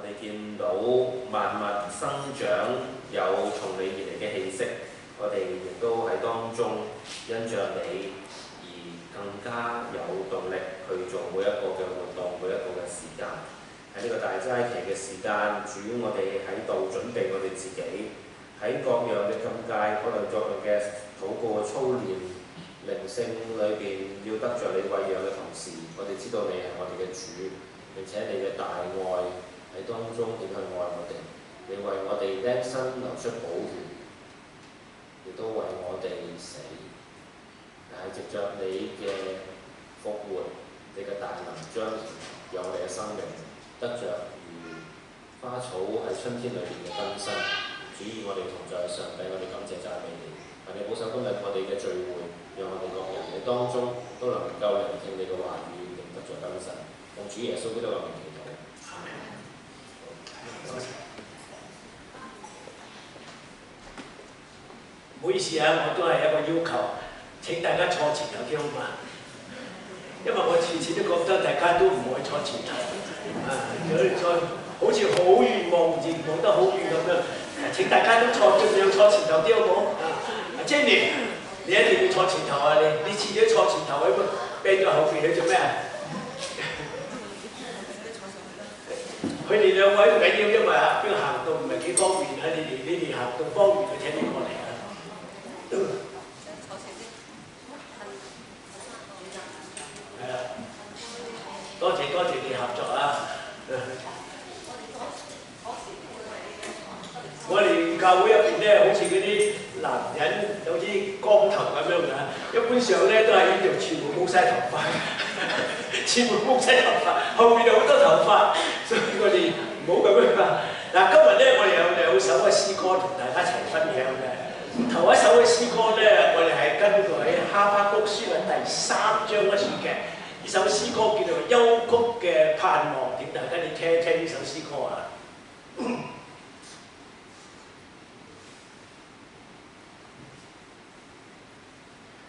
哋見到萬物生長，有從你而嚟嘅氣息，我哋亦都喺當中因着你而更加有動力去做每一個嘅活動，每一個嘅時間。喺呢個大齋期嘅時間，主我哋喺度準備我哋自己，喺各樣嘅禁戒、各樣嘅禱告嘅操練、靈性裏邊要得着你餵養嘅同時，我哋知道你係我哋嘅主，並且你嘅大愛喺當中點去愛我哋，你為我哋釘身流出寶血，亦都為我哋死。但係藉着你嘅復活，你嘅大能彰顯，讓我哋嘅生命得着如花草喺春天裏邊嘅更新。主與我哋同在，上帝，我哋感謝讚美你。求你保守今日我哋嘅聚會，讓我哋各人喺當中都能夠聆聽你嘅話語，並得着更新。奉主耶穌基督嘅名祈禱。唔好意思啊，我都係一個要求，請大家坐前頭啲好嘛？因為我次次都覺得大家都唔會坐前頭，如果你再好似好遠望得好遠咁樣，請大家都盡量坐前頭啲好冇？Jenny， 你一定要坐前頭啊！你次次都坐前頭，咁病咗後邊你做咩啊？佢哋兩位唔緊要，因為邊個行到唔係幾方便啊！你哋行到方便，佢請你過嚟啊！係啦，多謝你合作啊！我哋教會入邊咧，好似嗰啲男人有啲光頭咁樣㗎，一般上咧都係呢度全部冇晒頭髮，全部冇晒頭髮，後面有好多頭髮，所以我哋唔好咁樣啊！嗱，今日咧我哋有2首嘅詩歌同大家一齊分享嘅。頭一首嘅詩歌咧，我哋係根據喺哈巴谷書嘅第3章嗰處嘅。呢首詩歌叫做《幽谷嘅盼望》，點大家你聽一聽呢首詩歌啊！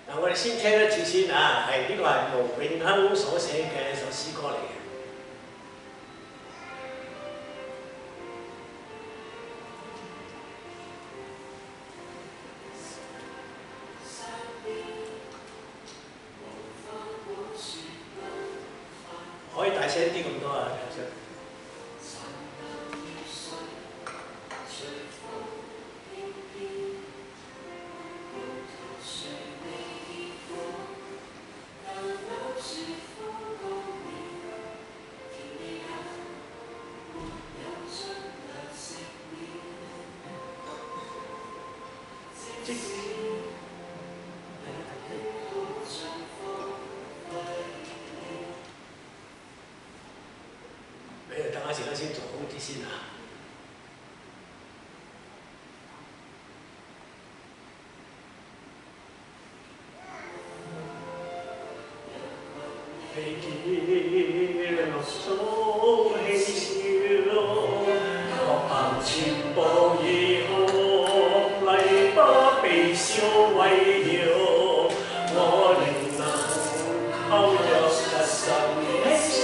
嗱，我哋先聽一次先啊，係呢個係盧永亨所寫嘅一首詩歌嚟嘅。可以大聲啲咁多啊！等下時間先做好啲先啊！被記錄中氣笑，學行全部已空，泥巴被燒毀了，我靈能靠着神喜笑。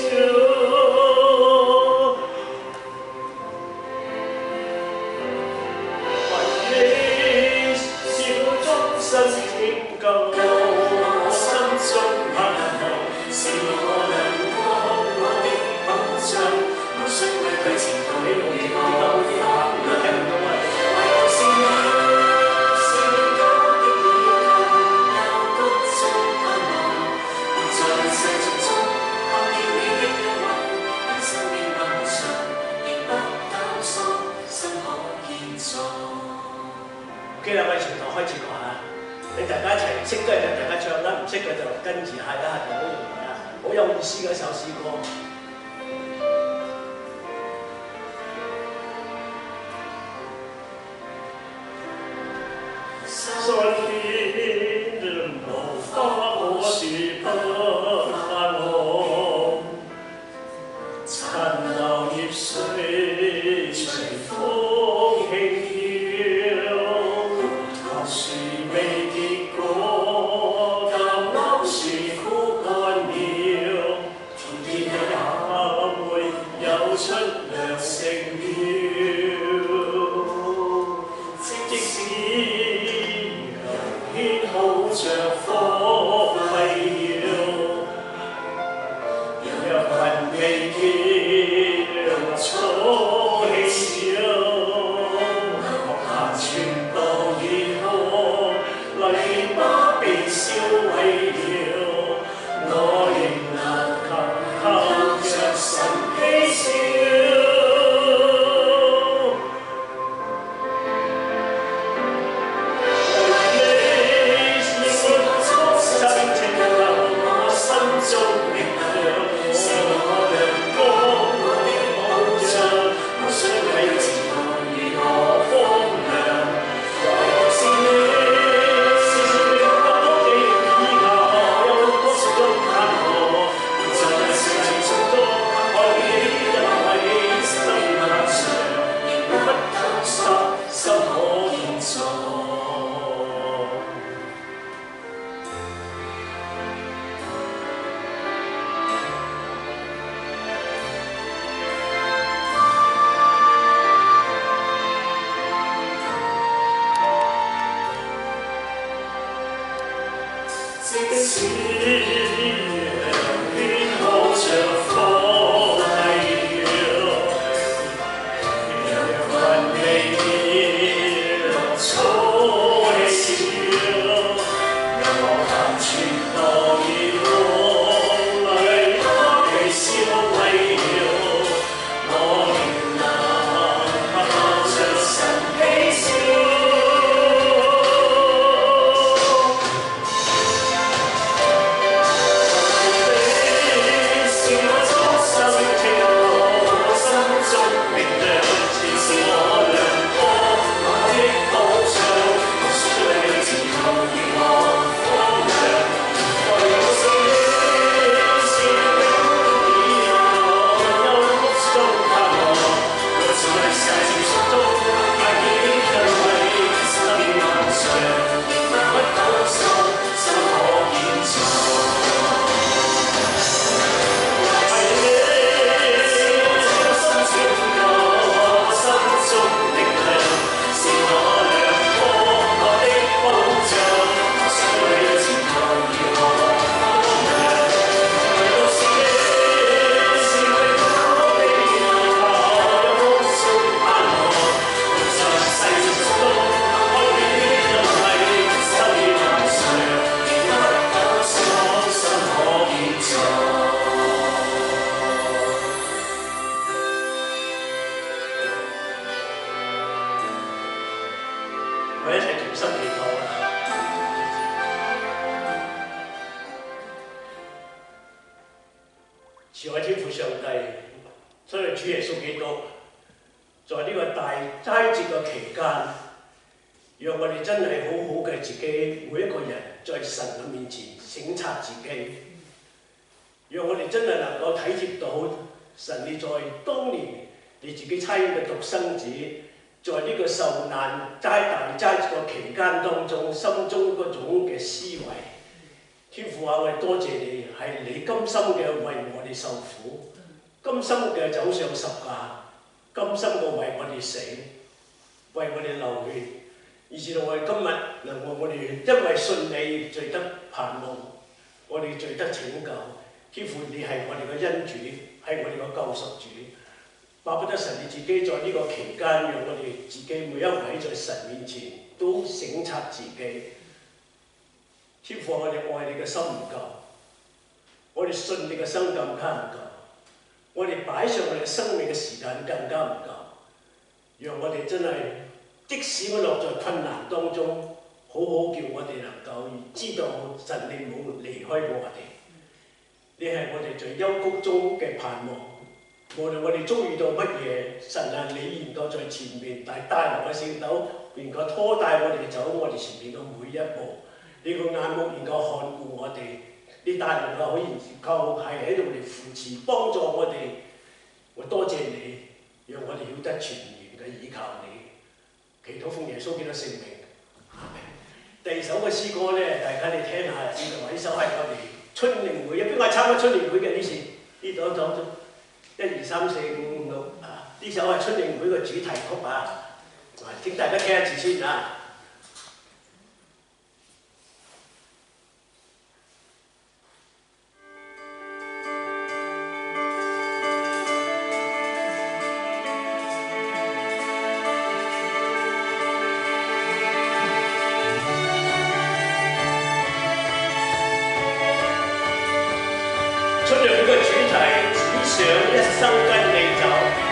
OK 啦，我哋從頭開始講下，你大家一齊識嘅就大家唱啦，唔識嘅就跟住下啦，就好容易啊，好有意思嘅一首詩歌。山邊無花果樹不發紅，殘留葉水隨風輕飄，樹未結果，橄欖樹枯乾了，田野也會有出糧食。即使天好像火輝耀，若雲未見，初起笑，學行傳道熱河，泥巴被燒毀了，我仍能靠着神喜笑。慈愛天父上帝，真係主耶穌基督，在呢個大齋節嘅期間，讓我哋真係好好嘅自己，每一個人在神嘅面前省察自己，讓我哋真係能夠體貼到神你在當年你自己差遣嘅獨生子，在呢個受難大齋節嘅期間當中，心中嗰種嘅思維。天父啊，我哋多謝你，係你甘心嘅為我哋受苦，甘心嘅走上十架，甘心嘅為我哋死，為我哋流血，以至到我哋今日能夠我哋因為信你罪得盼望，我哋罪得拯救。天父你係我哋嘅恩主，係我哋嘅救贖主，巴不得神你自己在呢個期間，讓我哋自己每一位在神面前都省察自己。天父，我哋愛你嘅心唔夠，我哋信你嘅心更加唔夠，我哋擺上我哋生命嘅時間更加唔夠，讓我哋真係，即使我落在困難當中，好好叫我哋能夠知道神你冇離開過我哋，你係我哋在幽谷中嘅盼望。無論我哋遭遇到乜嘢，神啊，你能夠在前面帶來嘅聖斗，能夠拖帶我哋走我哋前面嘅每一步。你個眼目能夠看顧我哋，你大能夠可以夠係喺度嚟扶持幫助我哋。我多謝你，讓我哋曉得全然嘅倚靠你。祈禱奉耶穌基督聖名。第二首嘅詩歌咧，大家你聽下，呢首係我哋春年會，邊個參加春年會嘅呢時？呢度1、2、3、4、5、5、6啊！呢首係春令會嘅主題曲啊，請大家聽一次先啊。春令會嘅主題只想一生跟你走。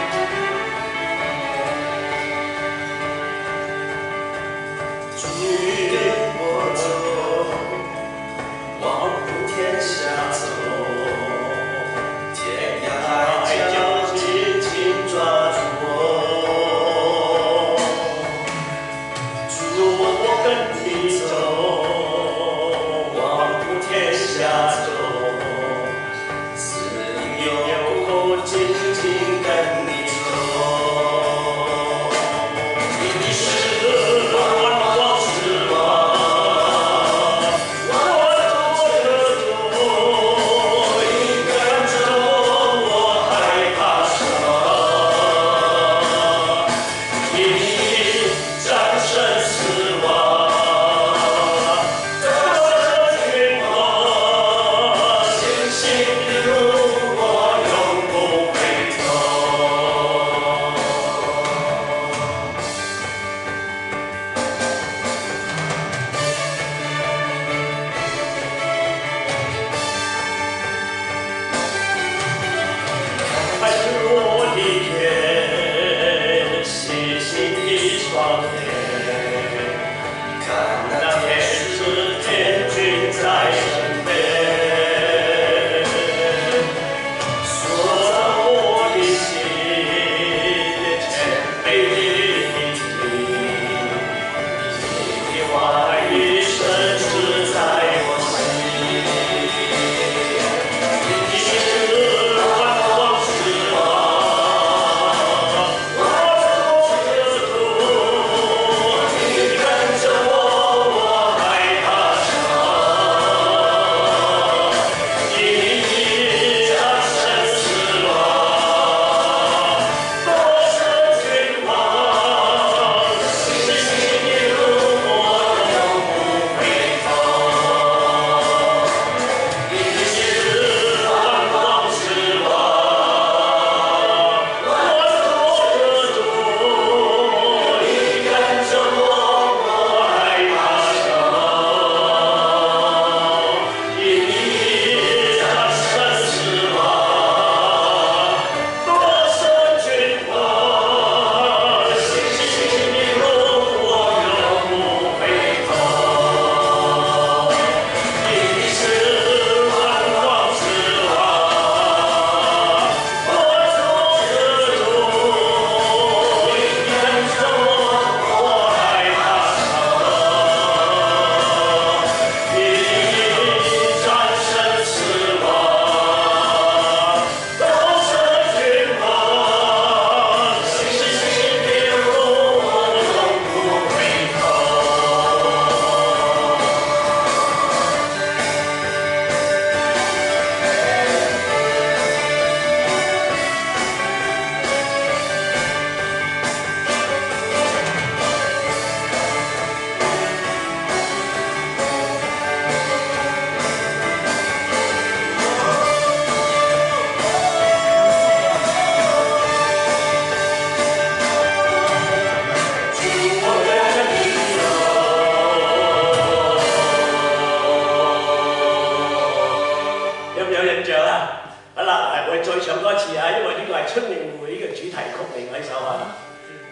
春令會嘅主題曲嚟嗰首啊，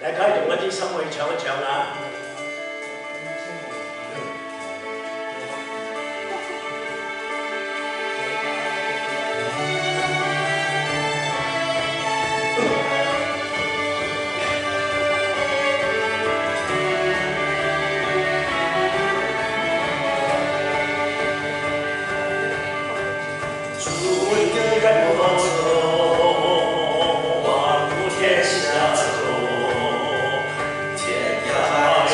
大家用一啲心去唱一唱啊！天涯。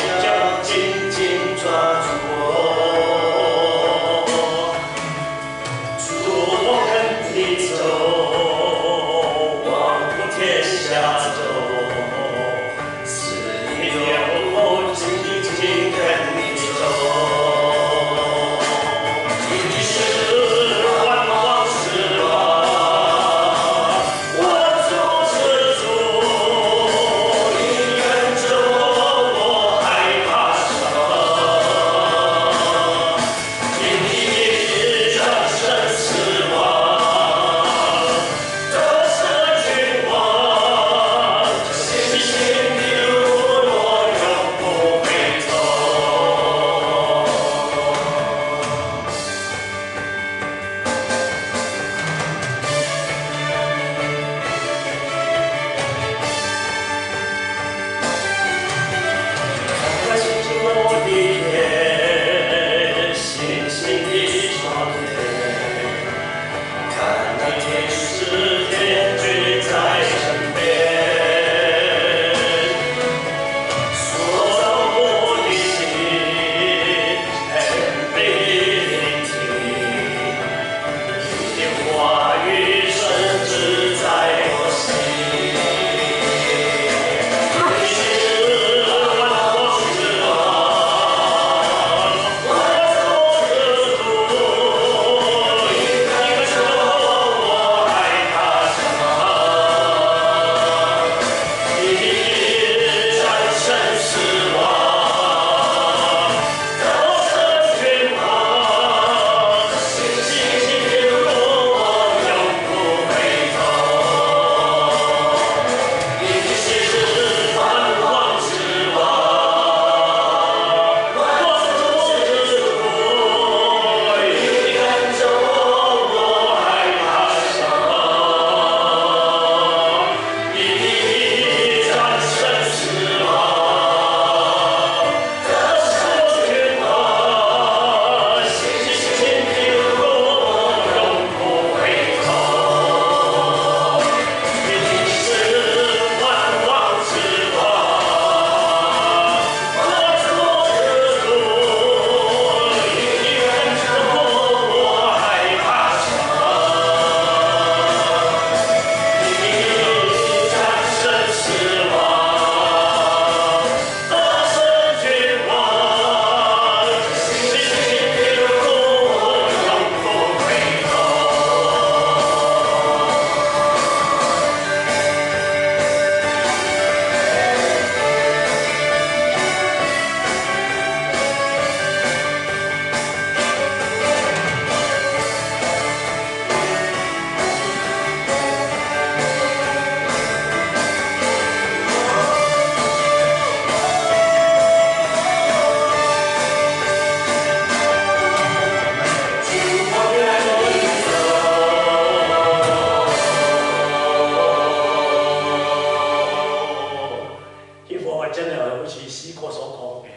歌所講嘅，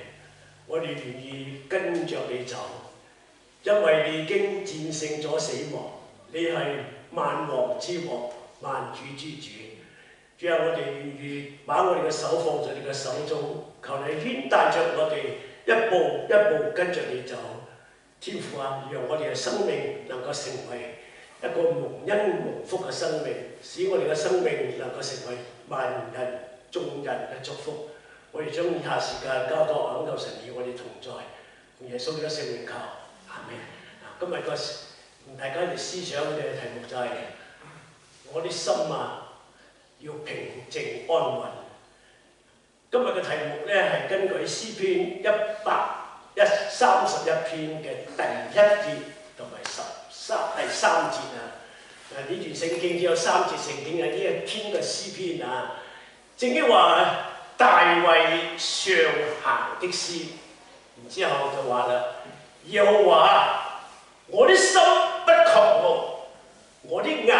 我哋願意跟着你走，因為你已經戰勝咗死亡，你係萬王之王、萬主之主。主啊，我哋願意把我哋嘅手放在你嘅手中，求你牽帶着我哋一步一步跟着你走。天父啊，讓我哋嘅生命能夠成為一個蒙恩蒙福嘅生命，使我哋嘅生命能夠成為萬人眾人嘅祝福。我哋將以下時間交託肯求神與我哋同在，奉耶穌嘅聖名求，阿們。今日同大家嚟思想嘅題目就係、我啲心啊要平靜安穩。今日嘅題目咧係根據詩篇131篇嘅第1節同埋第3節啊。呢段聖經只有3節聖經嘅呢一篇嘅詩篇啊。正經話大衛上行的詩，然之後就話啦：耶和華，我的心不狂傲，我的眼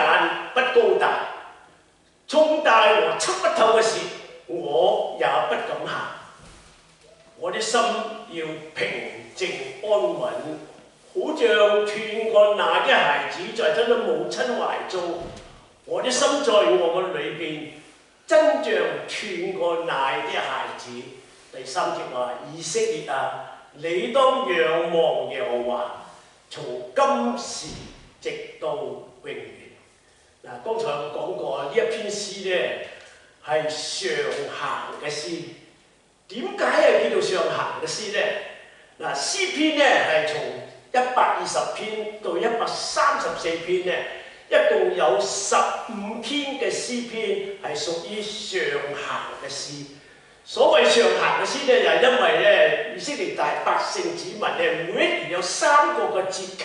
不高大，重大和測不透嘅事，我也不敢行。我的心要平靜安穩，好像斷過奶的孩子在他的母親懷中。我的心在我嘅裏邊，真像斷過奶的孩子。第3節話：以色列啊，你當仰望耶和華，從今時直到永遠。嗱，剛才我講過呢一篇詩咧係上行嘅詩。點解係叫做上行嘅詩咧？嗱，詩篇咧係從120篇到134篇咧，一共有15篇嘅詩篇係屬於上行嘅詩。所謂上行嘅詩咧，就係因為咧以色列大百姓子民咧，每一年有3個嘅節期，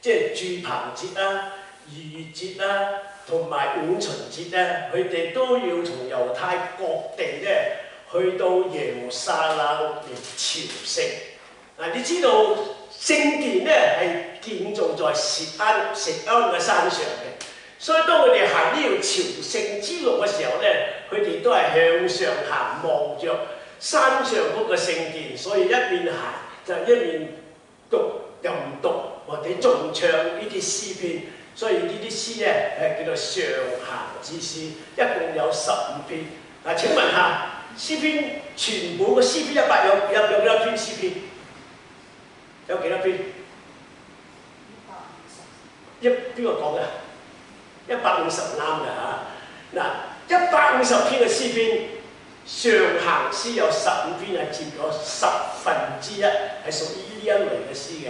即係住棚節啦、逾越節啦，同埋五旬節咧，佢哋都要從猶太各地咧去到耶路撒冷嚟朝聖。嗱，你知道聖殿咧係建造在錫安嘅山上嘅，所以當佢哋行呢條朝聖之路嘅時候咧，佢哋都係向上行，望着山上嗰個聖殿，所以一面行就一面讀吟讀或者頌唱呢啲詩篇。所以呢啲詩咧係叫做上行之詩，一共有15篇。嗱，請問下詩篇全部嘅詩篇100有幾多篇詩篇？有幾多篇？150。邊個講嘅？150啱嘅嚇。嗱，150篇嘅詩篇，上行詩有15篇係佔咗1/10，係屬於呢一類嘅詩嘅。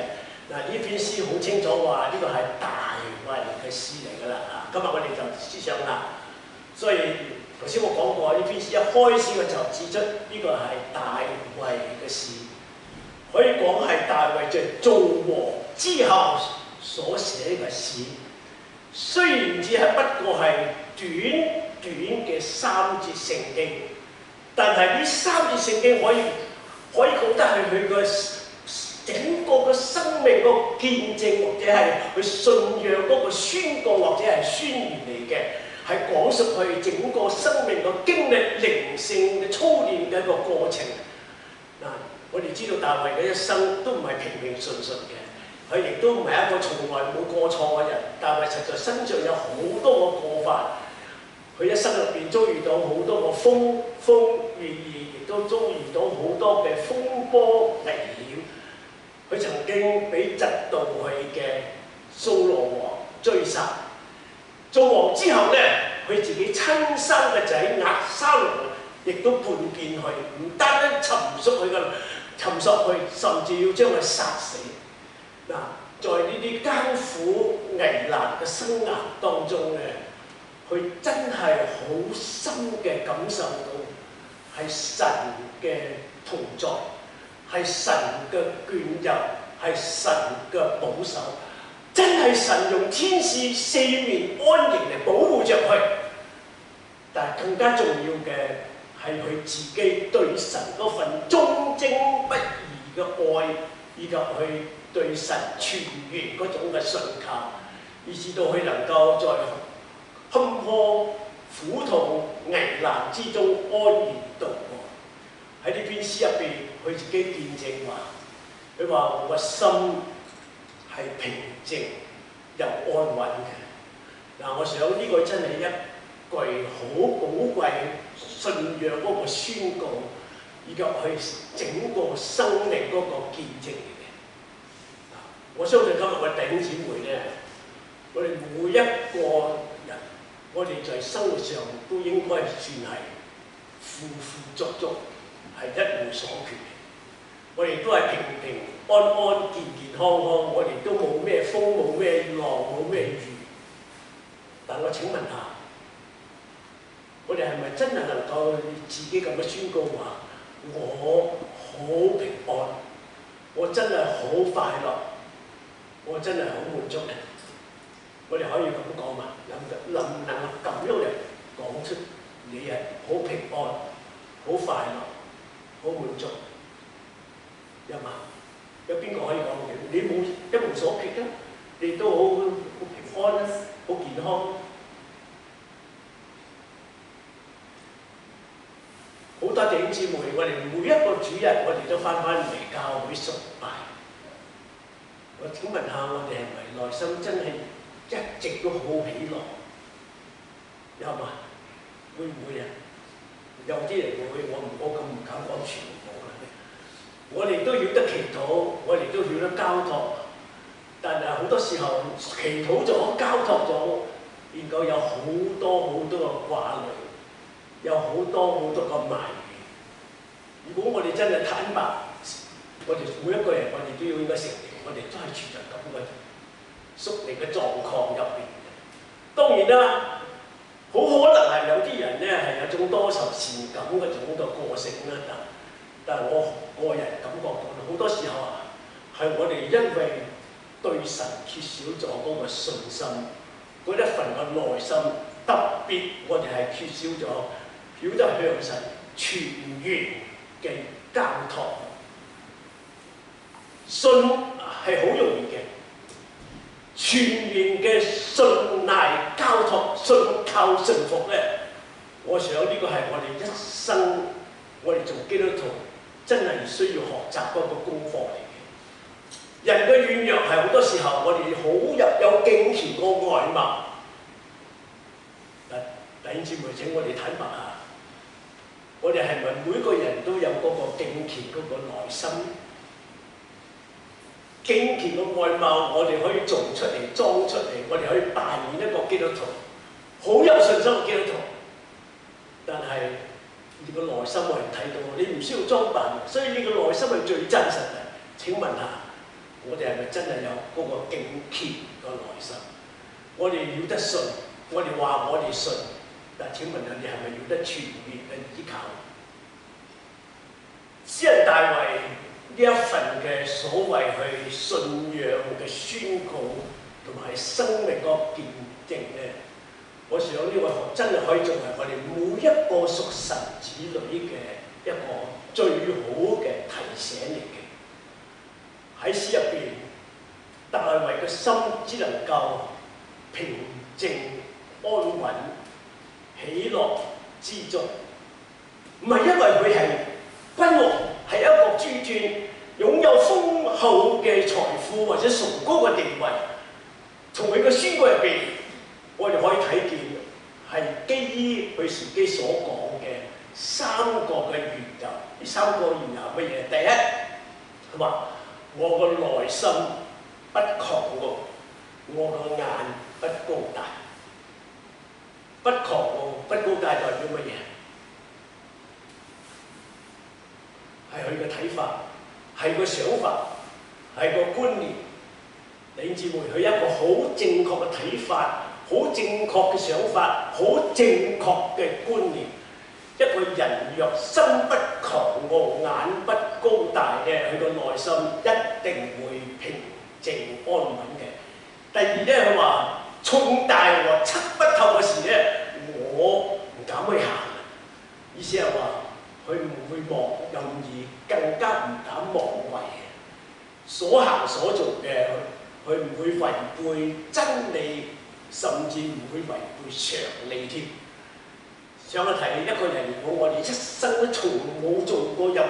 嗱，呢篇詩好清楚話呢個係大衛嘅詩嚟㗎啦。今日我哋就思想啦。所以頭先我講過呢篇詩一開始嘅就指出呢個係大衛嘅詩，可以講係大衛在做王之後所寫嘅詩。雖然只係不過係短短嘅3節聖經，但係呢3節聖經可以講得係佢嘅整個嘅生命個見證，或者係佢信仰嗰個宣告，或者係宣言嚟嘅，係講述佢整個生命個經歷靈性嘅操練嘅一個過程。嗱，我哋知道大衛嘅一生都唔係平平順順嘅，佢亦都唔係一個從來冇過錯嘅人。大衛實在身上有好多個過犯，佢一生入邊遭遇到好多個風雨，亦都遭遇到好多嘅風波危險。佢曾經俾嫉妒佢嘅掃羅王追殺，做王之後咧，佢自己親生嘅仔押沙龍亦都叛變佢，唔單單尋索佢，甚至要將佢殺死。嗱，在呢啲艱苦危難嘅生涯當中咧，佢真係好深嘅感受到係神嘅同在。係神嘅眷佑，係神嘅保守，真係神用天使四面安營嚟保護着佢。但係更加重要嘅係佢自己對神嗰份忠貞不移嘅愛，以及佢對神全然嗰種嘅信靠，以至到佢能夠在坎坷苦痛危難之中安然度過。喺呢篇詩入邊，佢自己見證話，佢話我個心係平靜又安穩嘅。嗱，我想呢個真係一句好寶貴信仰嗰個宣告，以及佢整個生命嗰個見證嚟嘅。我相信今日嘅弟兄姊妹咧，我哋每一個人，我哋在生活上都應該算係富富足足，係一無所缺嘅。我哋都係平平安安、健健康康，我哋都冇咩風、冇咩浪、冇咩雨。但我請問下，我哋係咪真係能夠自己咁樣宣告話，我好平安，我真係好快樂，我真係好滿足咧？我哋可以咁講嘛？能唔能夠咁樣嚟講出你係好平安、好快樂、好滿足？有嘛？有邊個可以講嘅？你冇一無所缺啊？你都好平安啊，好健康。好多弟兄姊妹，我哋每一個主日，我哋都翻嚟教會崇拜。我請問下，我哋係咪內心真係一直都好喜樂？有嘛？會唔會啊？有啲人會，我咁唔敢講全部啦。我哋都曉得祈禱，我哋都曉得交託，但係好多時候祈禱咗、交託咗，然後有好多好多嘅掛慮，有好多好多嘅埋怨。如果我哋真係坦白，我哋每一個人，我哋都要應該承認，我哋都係處在咁嘅屬靈嘅狀況入邊。當然啦，好可能係有啲人咧係有種多愁善感嗰種嘅個性啦，但係我個人感覺到好多時候啊，係我哋因為對神缺少咗嗰個信心，嗰一份嘅內心，特別我哋係缺少咗曉得向神全然嘅交託。信係好容易嘅，全然嘅信賴交託、信靠信服咧，我想呢個係我哋一生，我哋做基督徒真係需要學習嗰個功課嚟嘅。人嘅軟弱係好多時候，我哋好有敬虔個外貌。弟兄姊妹，請我哋坦白下，我哋係咪每個人都有嗰個敬虔嗰個內心？敬虔嘅外貌，我哋可以做出嚟、裝出嚟，我哋可以扮演一個基督徒，好有信心嘅基督徒。但係你個內心我哋睇到，你唔需要裝扮，所以你個內心係最真實嘅。請問下，我哋係咪真係有嗰個敬虔嘅內心？我哋要得信，我哋話我哋信，但請問下你係咪要得全面嘅依靠？詩人大衛呢一份嘅所謂去信仰嘅宣告同埋生命個見證咧，我想呢個真係可以作為我哋每一個屬神子女嘅一個最好嘅提醒嚟嘅。喺詩入邊，大衛嘅心只能夠平靜安穩、喜樂知足，唔係因為佢係君王，係一國諸尊，擁有豐厚嘅財富或者崇高嘅地位。從佢嘅宣告入邊，我哋可以睇見係基於佢自己所講嘅三個嘅緣由。呢三個緣由乜嘢？第一，佢話我個內心不狂傲，我個眼不高大。不狂傲、不高大代表乜嘢？係佢嘅睇法，係個想法，係個觀念。弟兄姊妹，佢一個好正確嘅睇法，好正確嘅想法，好正確嘅觀念。一個人若心不狂傲、眼不高大嘅，佢個內心一定會平靜安穩嘅。第二咧，佢話重大和測不透嘅事咧，我唔敢去行。意思係話佢唔會妄任意，更加唔敢妄為。所行所做嘅，佢唔會違背真理，甚至唔會違背常理添。想去睇一個人，如果我哋一生都從冇做過任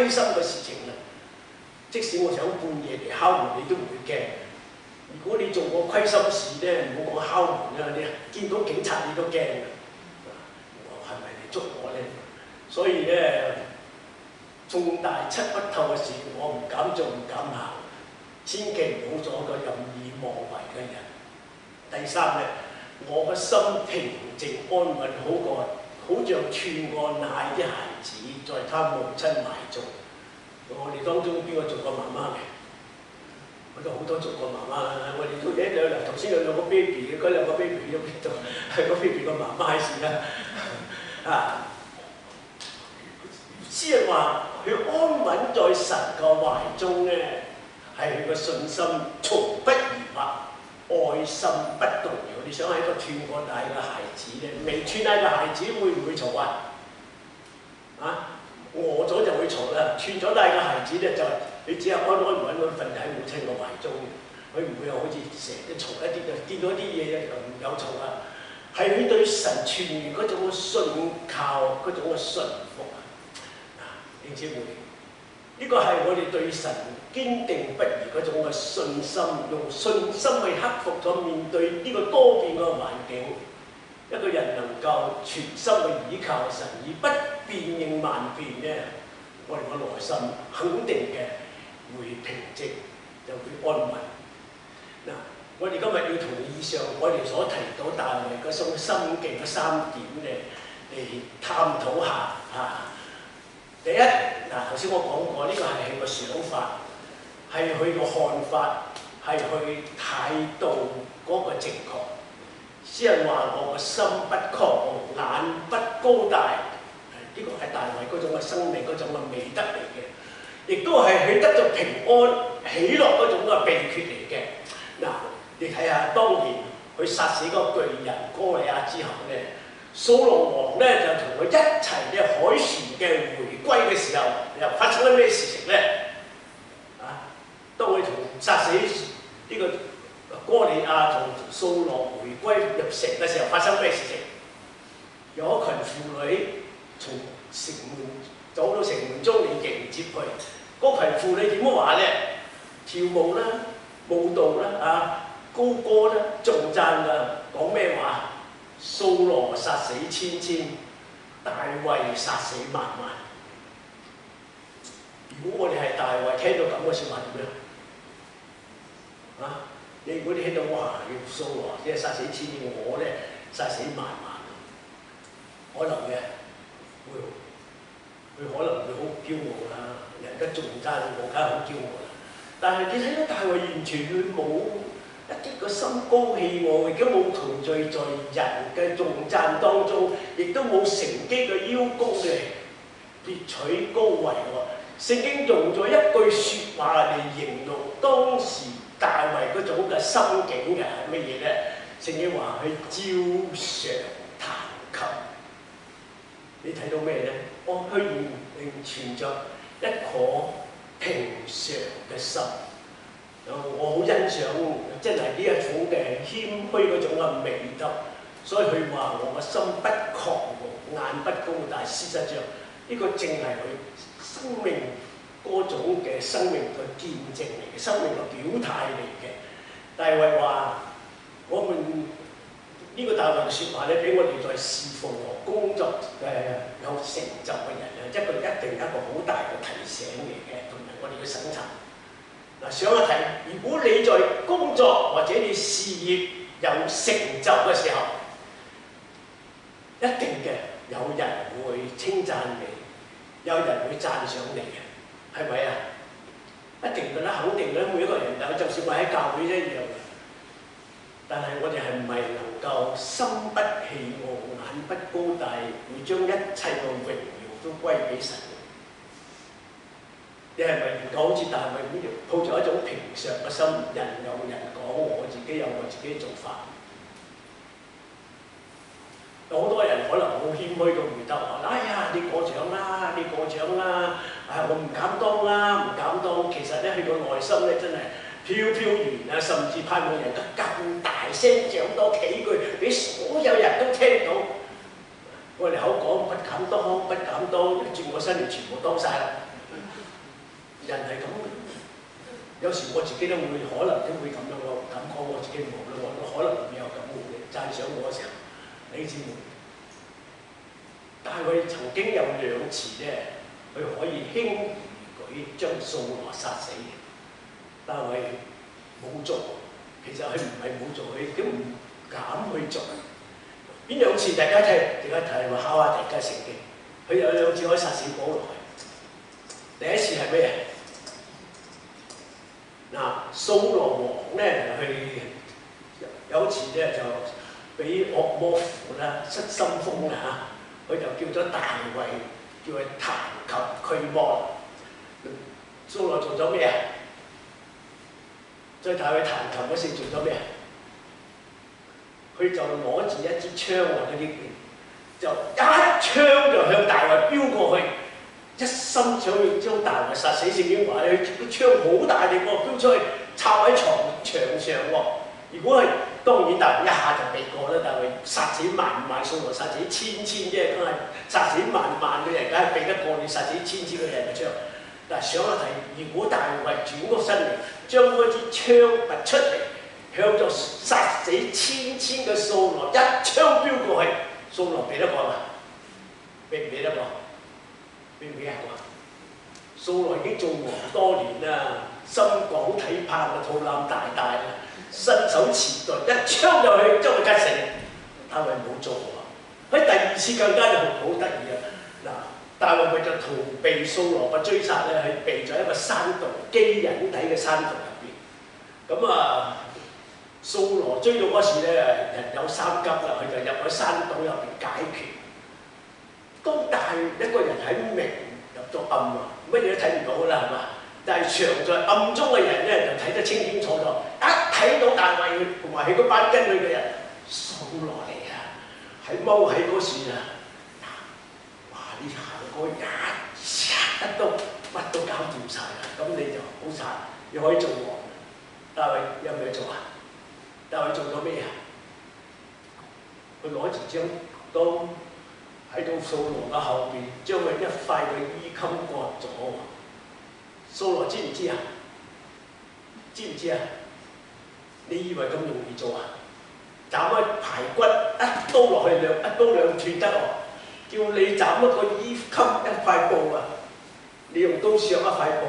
虧心嘅事情啦。即使我想半夜嚟敲門，你都唔會驚。如果你做過虧心事咧，唔好講敲門啦，你見到警察你都驚嘅。係咪嚟捉我咧？所以咧，重大測不透嘅事，我唔敢做，唔敢行。千祈唔好做一個任意妄為嘅人。第三咧，我個心平靜安穩，好像串過奶啲孩子，在他母親懷中。我哋當中邊個做過媽媽嘅？我哋好多做過媽媽。我哋都頭先有兩個 baby 嘅，嗰兩個 baby 去咗邊度？係個 baby 個媽媽事啦。啊！詩人話佢安穩在神個懷中咧，係佢個信心從不疑惑，愛心不動搖。你想係一個斷過奶嘅孩子咧，未斷奶嘅孩子會唔會嘈啊？餓咗就會嘈啦，斷咗奶嘅孩子咧就係你只係安安穩穩瞓喺母親個懷中，佢唔會好似成日都嘈一啲嘅，見到啲嘢就唔有嘈啊。係佢對神全然嗰種嘅信靠，嗰種嘅信服啊！弟兄姊妹，呢個係我哋對神堅定不移嗰種嘅信心，用信心去克服咗面對呢個多變嘅環境。一個人能夠全心去倚靠神，而不變應萬變咧，我哋個內心肯定嘅會平靜，就會安穩。嗱，我哋今日要同以上我哋所提到大衛嗰種心境嘅3點咧嚟探討下嚇。第一，頭先我講過，呢個係佢個想法，係佢個看法，係佢態度嗰個正確。詩人話：我個心不狂傲，眼不高大，呢個係大衛嗰種嘅生命嗰種嘅美德嚟嘅，亦都係佢得咗平安喜樂嗰種嘅秘訣嚟嘅。嗱，你睇下當年佢殺死嗰個巨人哥利亞之後咧，掃羅王咧就同佢一齊嘅凱旋嘅回歸嘅時候，又發生咗咩事情咧？當佢同殺死呢個哥利亞同掃羅回歸入城嘅時候，發生咩事情？有一群婦女從城門走到城門中嚟迎接佢。嗰群婦女點樣話咧？跳舞啦、舞蹈啦、高歌啦、頌讚啦，講咩話？掃羅殺死千千，大衛殺死萬萬。如果我哋係大衛，聽到咁嘅説話點樣？如果你聽到哇，要掃羅即係殺死千千，我咧殺死萬萬，可能嘅佢可能會好驕傲啦，人家仲讚我，梗係好驕傲啦。但係你睇到大衛完全佢冇一啲個心高氣傲，亦都冇陶醉在人嘅頌讚當中，亦都冇乘機嘅邀功嘅奪取高位喎。聖經用咗一句説話嚟形容當時大衛嗰種嘅心境嘅係乜嘢咧？聖經話佢照常彈琴，你睇到咩咧？佢仍存着一顆平常嘅心。我好欣賞真係呢一種嘅謙虛嗰種嘅美德，所以佢話我個心不狂傲，眼不高大。事實上呢個正係佢生命嗰種嘅生命嘅見證嚟嘅，生命嘅表態嚟嘅。大衛話：我們呢個大衛嘅説話咧，俾我哋在侍奉和工作有成就嘅人一定一個好大嘅提醒嚟嘅，同埋我哋嘅審查。嗱，想一睇，如果你在工作或者你事業有成就嘅時候，一定嘅有人會稱讚你，有人會讚賞你嘅，係咪啊？一定嘅啦，肯定嘅，每一個人有，就算我喺教會一樣嘅。但係我哋係唔係能夠心不氣傲、眼不高大，會將一切嘅榮耀都歸俾神？你係咪能夠好似大衛咁樣，抱著一種平常嘅心，人有人講，我自己有我自己嘅做法？有好多人可能好謙虛到回答話：哎呀，你過獎啦，你過獎啦！我唔敢當啦，唔敢當。其實咧，佢個內心咧真係飄飄然啊，甚至盼望人家更大聲講多幾句，俾所有人都聽到。我哋口講不敢當，不敢當，一轉過身就全部當晒啦。人係咁嘅。有時我自己都會可能都會咁樣，我唔敢講我自己冇啦，我都可能會有咁嘅讚賞我嘅時候，你知冇？大衛曾經有2次咧，佢可以輕而易舉將掃羅殺死嘅，大衛冇做。其實佢唔係冇做，佢都唔敢去做。邊2次？大家睇，我考下大家聖經。佢有2次可以殺死保羅。第一次係咩？嗱，掃羅王咧，佢有一次咧就俾惡魔附啦，失心瘋啦嚇，佢就叫咗大衛，叫佢彈琴驅魔。掃羅做咗咩啊？再大衛彈琴嗰時做咗咩啊？佢就攞住一支槍啊，嗰啲就一槍就向大衛飆過去。一心想要將大衛殺死，聖經話佢個槍好大力喎，飆出去插喺牆上喎。如果係當然大衛一下就避過啦，大衛殺死萬掃羅殺死千啫，梗係殺死萬嘅人，梗係避得過你殺死千嘅人嘅槍。但係想一睇，如果大衛轉過身嚟，將嗰支槍拔出嚟，向咗殺死千嘅掃羅一槍飆過去，掃羅避得過嘛？避唔避得過？俾唔俾人講？掃羅已經做王多年啦，心廣體魄啊，肚腩大啦，身手遲鈍，一槍就去將佢吉死。大衛冇做喎。喺第2次更加就好得意啊！嗱，大衛為咗逃避掃羅嘅追殺咧，係避咗一個山洞，基隱底嘅山洞入邊。咁啊，掃羅追到嗰時咧，人有3急啦，佢就入去山洞入邊解決。當一個人喺明入咗暗啊，乜嘢都睇唔到㗎啦，係嘛？但係常在暗中嘅人咧，就睇得清清楚楚。一睇到大衛同埋佢嗰班跟佢嘅人掃羅嚟啊，喺踎喺嗰時啊，哇！你行過一殺得到，乜都搞掂晒啦，咁你就好慘，你可以做王。大衛有咩做啊？大衛做咗咩啊？佢攞住張刀。喺到掃羅嘅後邊，將佢一塊嘅衣襟割咗。掃羅知唔知啊？知唔知啊？你以為咁容易做啊？斬開排骨，一刀落去一刀兩斷得喎。叫你斬一個衣襟一塊布啊！你用刀削一塊布，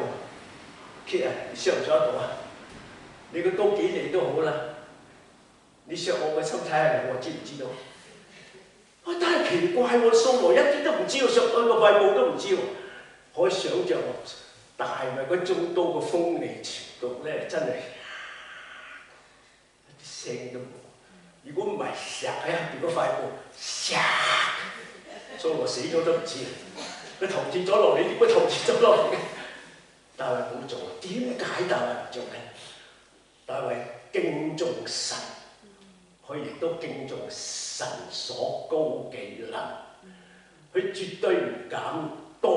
揭啊！你削唔削得到啊？你個刀幾利都好啦，你削我嘅心睇下我知唔知道？真係奇怪喎！掃羅一啲都唔知喎，削開個塊布都唔知喎。可以想像喎，大衛嗰種刀嘅鋒利程度咧，真係一啲聲都冇。如果唔係錫喺入邊嗰塊布，錫，掃羅死咗都唔知。佢頭跌咗落嚟，點解頭跌咗落嚟嘅？大衛冇做，點解大衛唔做咧？大衛敬重神。佢亦都敬重神所高嘅能，佢絕對唔敢代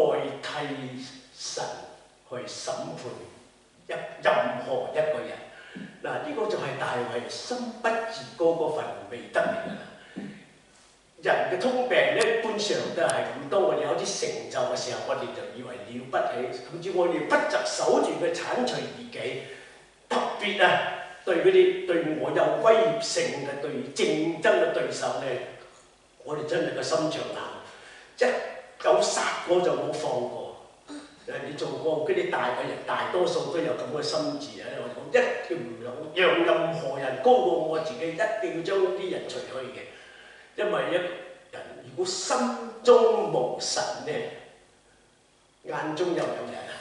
替神去審判任何一個人。嗱，呢個就係大衛心不自高嗰份美德嚟㗎。人嘅通病咧，一般上都係咁。當我哋有啲成就嘅時候，我哋就以為了不起，甚至我哋不擇手段去剷除異己。特別啊！對嗰啲對我有威脅性嘅、對競爭嘅對手咧，我哋真係個心腸硬，一有殺過就冇放過。你做過嗰啲大嘅人，大多數都有咁嘅心志喺度講，一定唔讓任何人高過我自己，一定要將啲人除去嘅。因為一個人如果心中無神咧，眼中又有人啊！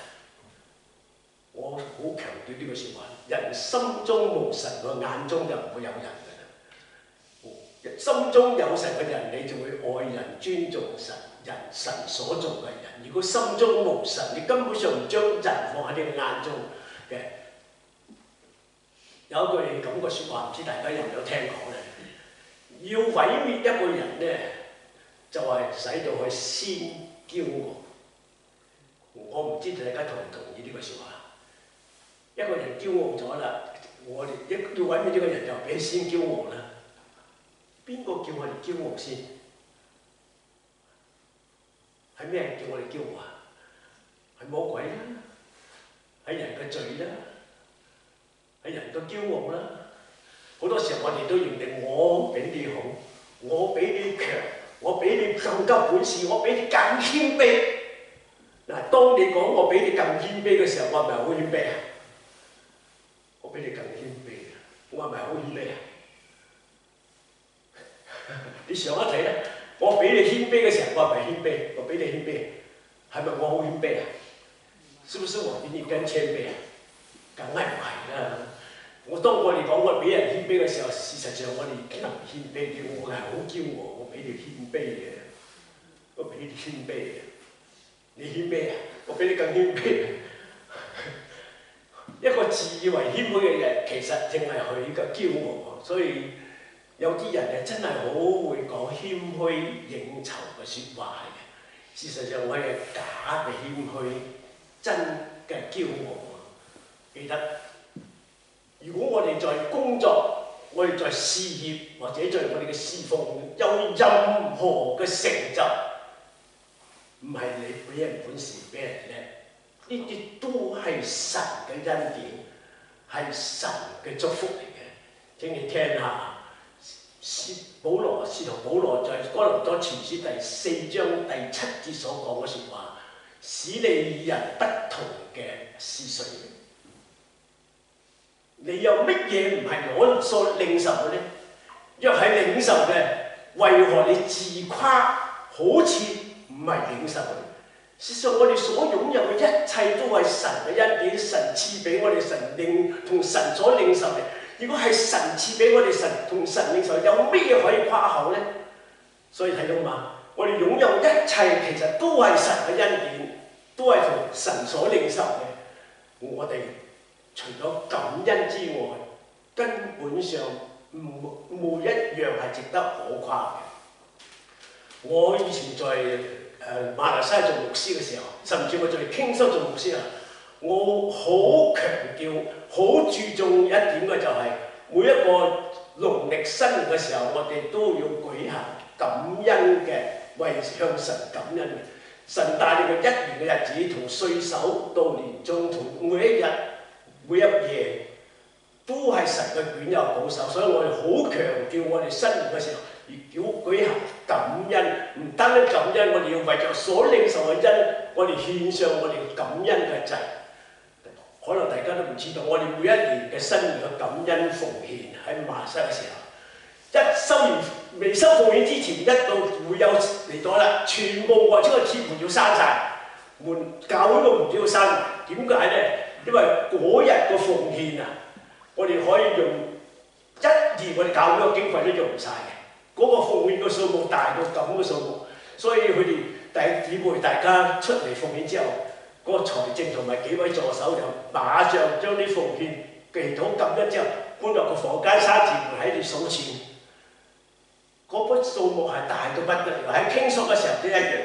我好強調呢句説話。人心中無神，個眼中就唔會有人㗎啦。心中有神嘅人，你就會愛人、尊重神所做嘅人。如果心中無神，你根本上唔將人放喺你嘅眼中嘅。有一句咁嘅説話，唔知大家有冇聽過咧？要毀滅一個人咧，就係使到佢先驕傲。我唔知大家同唔同意呢句説話？一個人驕傲咗啦，我哋要毀滅呢個人就俾先驕傲啦。邊個叫我哋驕傲先？係咩人叫我哋驕傲啊？係魔鬼啦！係人嘅罪啦，係人嘅驕傲啦。好多時候我哋都認定我比你好，我比你強，我比你更加本事，我比你更謙卑。嗱，當你講我比你更謙卑嘅時候，我係咪好謙卑啊？我比你更謙卑啊！我係咪好謙卑啊？你上一睇咧，我比你謙卑嘅時候，我係咪謙卑？我比你謙卑，係咪我好謙卑啊？是不是我比你更謙卑啊？梗係唔係啦！當我哋講我比人謙卑嘅時候，事實上我哋幾能謙卑嘅，我係好驕傲，我比你謙卑嘅，我比你謙卑嘅，你謙卑啊？我比你更謙卑。一個自以為謙虛嘅人，其實淨係佢嘅驕傲，所以有啲人係真係好會講謙虛應酬嘅説話嘅。事實上我係假嘅謙虛，真嘅驕傲。記得。如果我哋在工作，我哋在事業或者在我哋嘅侍奉有任何嘅成就，唔係你俾人本事俾人叻，呢啲都係神嘅恩典，係神嘅祝福嚟嘅。請你聽下，使徒保羅在哥林多前書第4章第7節所講嘅説話，使你與人不同嘅是誰？你有乜嘢唔係我所領受嘅呢？若係領受嘅，為何你自誇好似唔係領受嘅？事實上，我哋所擁有嘅一切都係神嘅恩典，神賜俾我哋，同神所領受嘅。如果係神賜俾我哋，神同神領受，有咩可以誇口呢？所以睇到嘛，我哋擁有一切其實都係神嘅恩典，都係同神所領受嘅。我哋除咗感恩之外，根本上冇一樣係值得可誇嘅。我以前在馬來西亞做牧師嘅時候，甚至我在傾收做牧師啊，我好強調、好注重一點嘅就係、每一個農曆新年嘅時候，我哋都要舉行感恩嘅，為向神感恩嘅。神帶領嘅一年嘅日子，從歲首到年終，同每一日、每一夜，都係神嘅眷佑保守。所以我哋好強調，我哋新年嘅時候要舉行感恩，唔單單感恩，我哋要為着所領受嘅恩，我哋獻上我哋感恩嘅祭。可能大家都唔知道，我哋每一年嘅新年嘅感恩奉獻喺馬來西亞嘅時候，未收奉獻之前，一到會有嚟咗啦，全部外出嘅鐵門要閂晒，教會個門都要閂。點解咧？因為嗰日個奉獻啊，我哋可以用一年我哋教會個經費都用唔晒嘅，嗰個奉獻個數目大到咁嘅數目，所以佢哋弟兄姊妹大家出嚟奉獻之後，嗰個財政同埋幾位助手就馬上將啲奉獻祈禱感恩之後，搬落個房間閂住門喺度數錢。嗰筆數目係大到不得了，喺傾數嘅時候都一樣。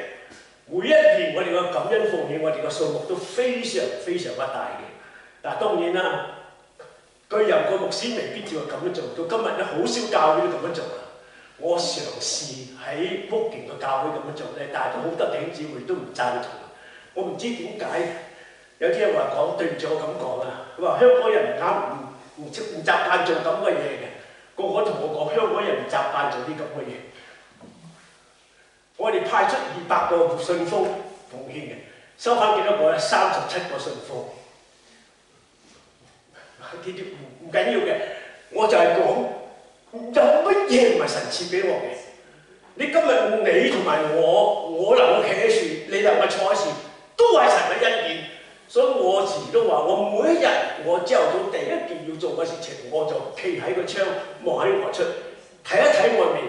每一年我哋個感恩奉獻，我哋個數目都非常非常不大嘅。但係當然啦，據有個牧師未必照咁樣做，到今日咧好少教會都咁樣做啦。我嘗試喺福建嘅教會咁樣做咧，但係都好多弟兄姊妹都唔贊同。我唔知點解，有啲人話講對唔住我咁講啊，佢話香港人唔習慣做咁嘅嘢嘅。個個同我講，香港人唔習慣做啲咁嘅嘢。我哋派出200個信封奉獻嘅，收翻幾多個咧？37個信封。呢啲唔緊要嘅，我就係講有乜嘢唔係神賜俾我嘅？你今日你同埋我能夠企喺樹，你能夠坐喺樹，都係神嘅恩典。所以我時都話，我每一日我朝頭早第一件要做嘅事情，我就企喺個窗望喺外出，睇一睇外面，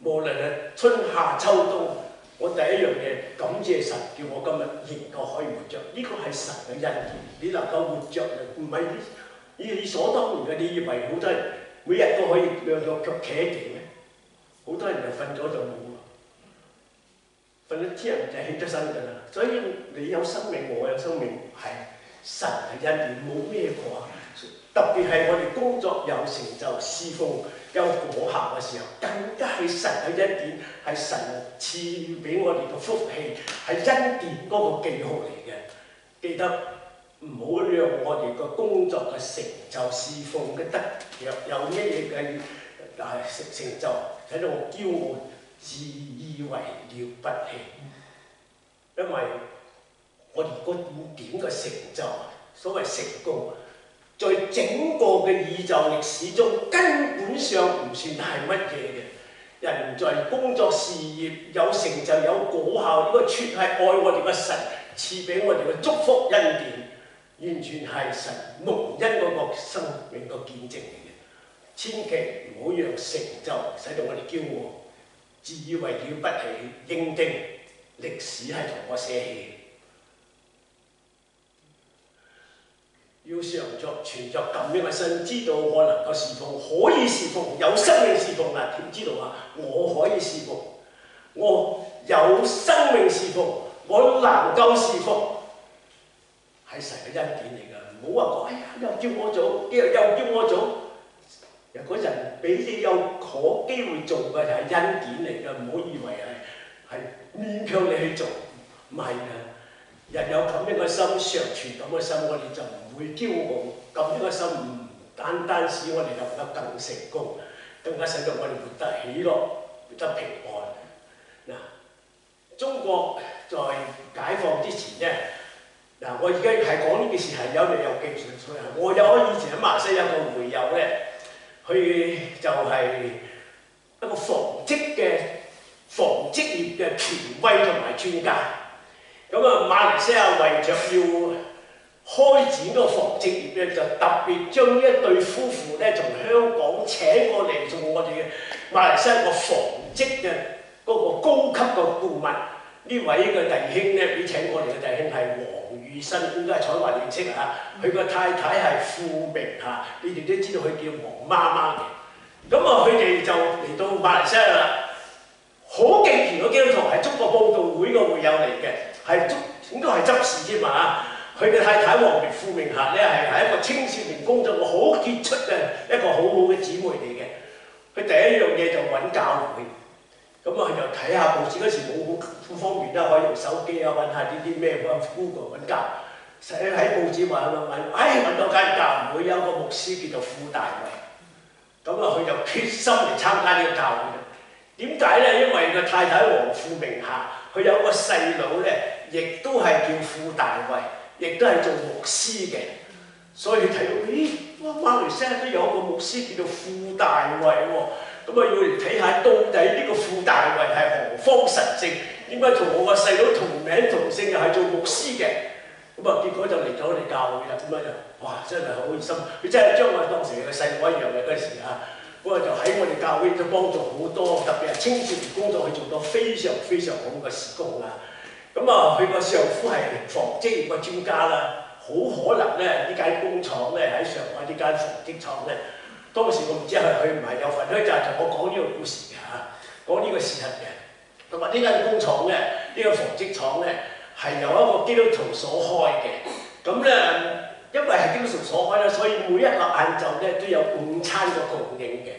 無論係春夏秋冬，我第一樣嘢感謝神，叫我今日仍舊可以活着。呢個係神嘅恩典，你能夠活着唔係理所當然嘅。你以為好多人每日都可以兩個腳企喺地咩？好多人就瞓咗就冇啦，瞓咗天人就起咗身㗎啦。所以你有生命，我有生命，係神嘅恩典，冇咩過。特別係我哋工作有成就、侍奉有果效嘅時候，更加係神嘅恩典，係神賜俾我哋嘅福氣，係恩典嗰個記號嚟嘅。記得唔好讓我哋個工作嘅成就、侍奉嘅得有乜嘢嘅成就，使到我驕傲、自以為了不起。因為我哋嗰點嘅成就，所謂成功，在整個嘅宇宙歷史中，根本上唔算係乜嘢嘅。人在工作事業有成就有果效，呢個全係愛我哋嘅神賜俾我哋嘅祝福恩典，完全係神蒙恩嗰個生命個見證嚟嘅。千祈唔好讓成就使到我哋驕傲，自以為了不起，認定歷史係同我捨棄。要存着咁樣嘅心，知道我能夠侍奉，可以侍奉，有生命侍奉啦。點知道啊？我可以侍奉，我有生命侍奉，我能夠侍奉，係神嘅恩典嚟㗎。唔好話講，哎呀，又叫我做，又叫我做。嗰陣俾你有可機會做嘅係恩典嚟㗎，唔好以為係勉強你去做，唔係㗎。人有咁樣嘅心，常存咁嘅心，我哋就唔會驕傲。咁樣嘅心唔單單使我哋能夠更成功，更加使到我哋活得喜樂、活得平安。嗱，中國在解放之前咧，嗱，我而家係講呢件事係有理有據嘅，所以我以前喺馬來西亞有個會友咧，佢就係一個紡織業嘅權威同埋專家。咁啊，馬來西亞為着要開展嗰個紡織業咧，就特別將呢一對夫婦咧從香港請過嚟做我哋嘅馬來西亞個紡織嘅嗰個高級嘅顧問。呢位嘅弟兄咧，俾請過嚟嘅弟兄係黃宇新，應該係彩華認識嚇。佢個太太係富明嚇，你哋都知道佢叫黃媽媽嘅。咁啊，佢哋就嚟到馬來西亞啦。好敬虔嘅基督徒，係中國佈道會嘅會友嚟嘅。應該係執事添嘛。佢嘅太太黃富明霞咧係一個青少年工作好傑出嘅一個好好嘅姊妹嚟嘅。佢第一樣嘢就揾教會，咁啊就睇下報紙嗰時冇好方便啦，可以用手機啊揾下呢啲咩Google 揾教，喺報紙揾，揾到間教會有個牧師叫做傅大衛，咁啊佢就決心嚟參加呢個教會。點解咧？因為佢太太黃富明霞，佢有個細佬咧，亦都係叫傅大衛，亦都係做牧師嘅。所以睇到，咦，馬來西亞都有個牧師叫做傅大衛喎。咁啊要嚟睇下，到底呢個傅大衛係何方神聖？點解同我個細佬同名同姓，又係做牧師嘅？咁啊結果就嚟咗我哋教會啦。咁啊就，哇！真係好開心，佢真係將我當成個細佬一樣嘅嗰時啊。咁啊就喺我哋教會就幫助好多，特別係青少年工作，去做到非常非常好嘅事工啦。咁啊，佢個丈夫係紡織業嘅專家啦，好可能咧呢間工廠咧喺上海呢間紡織廠咧，當時我唔知佢唔係有份，佢就係同我講呢個故事嘅嚇，講呢個事實嘅。同埋呢間工廠咧，呢個紡織廠咧係由一個基督徒所開嘅，咁咧。因為係基督徒所開啦，所以每一個晏晝咧都有午餐嘅供應嘅。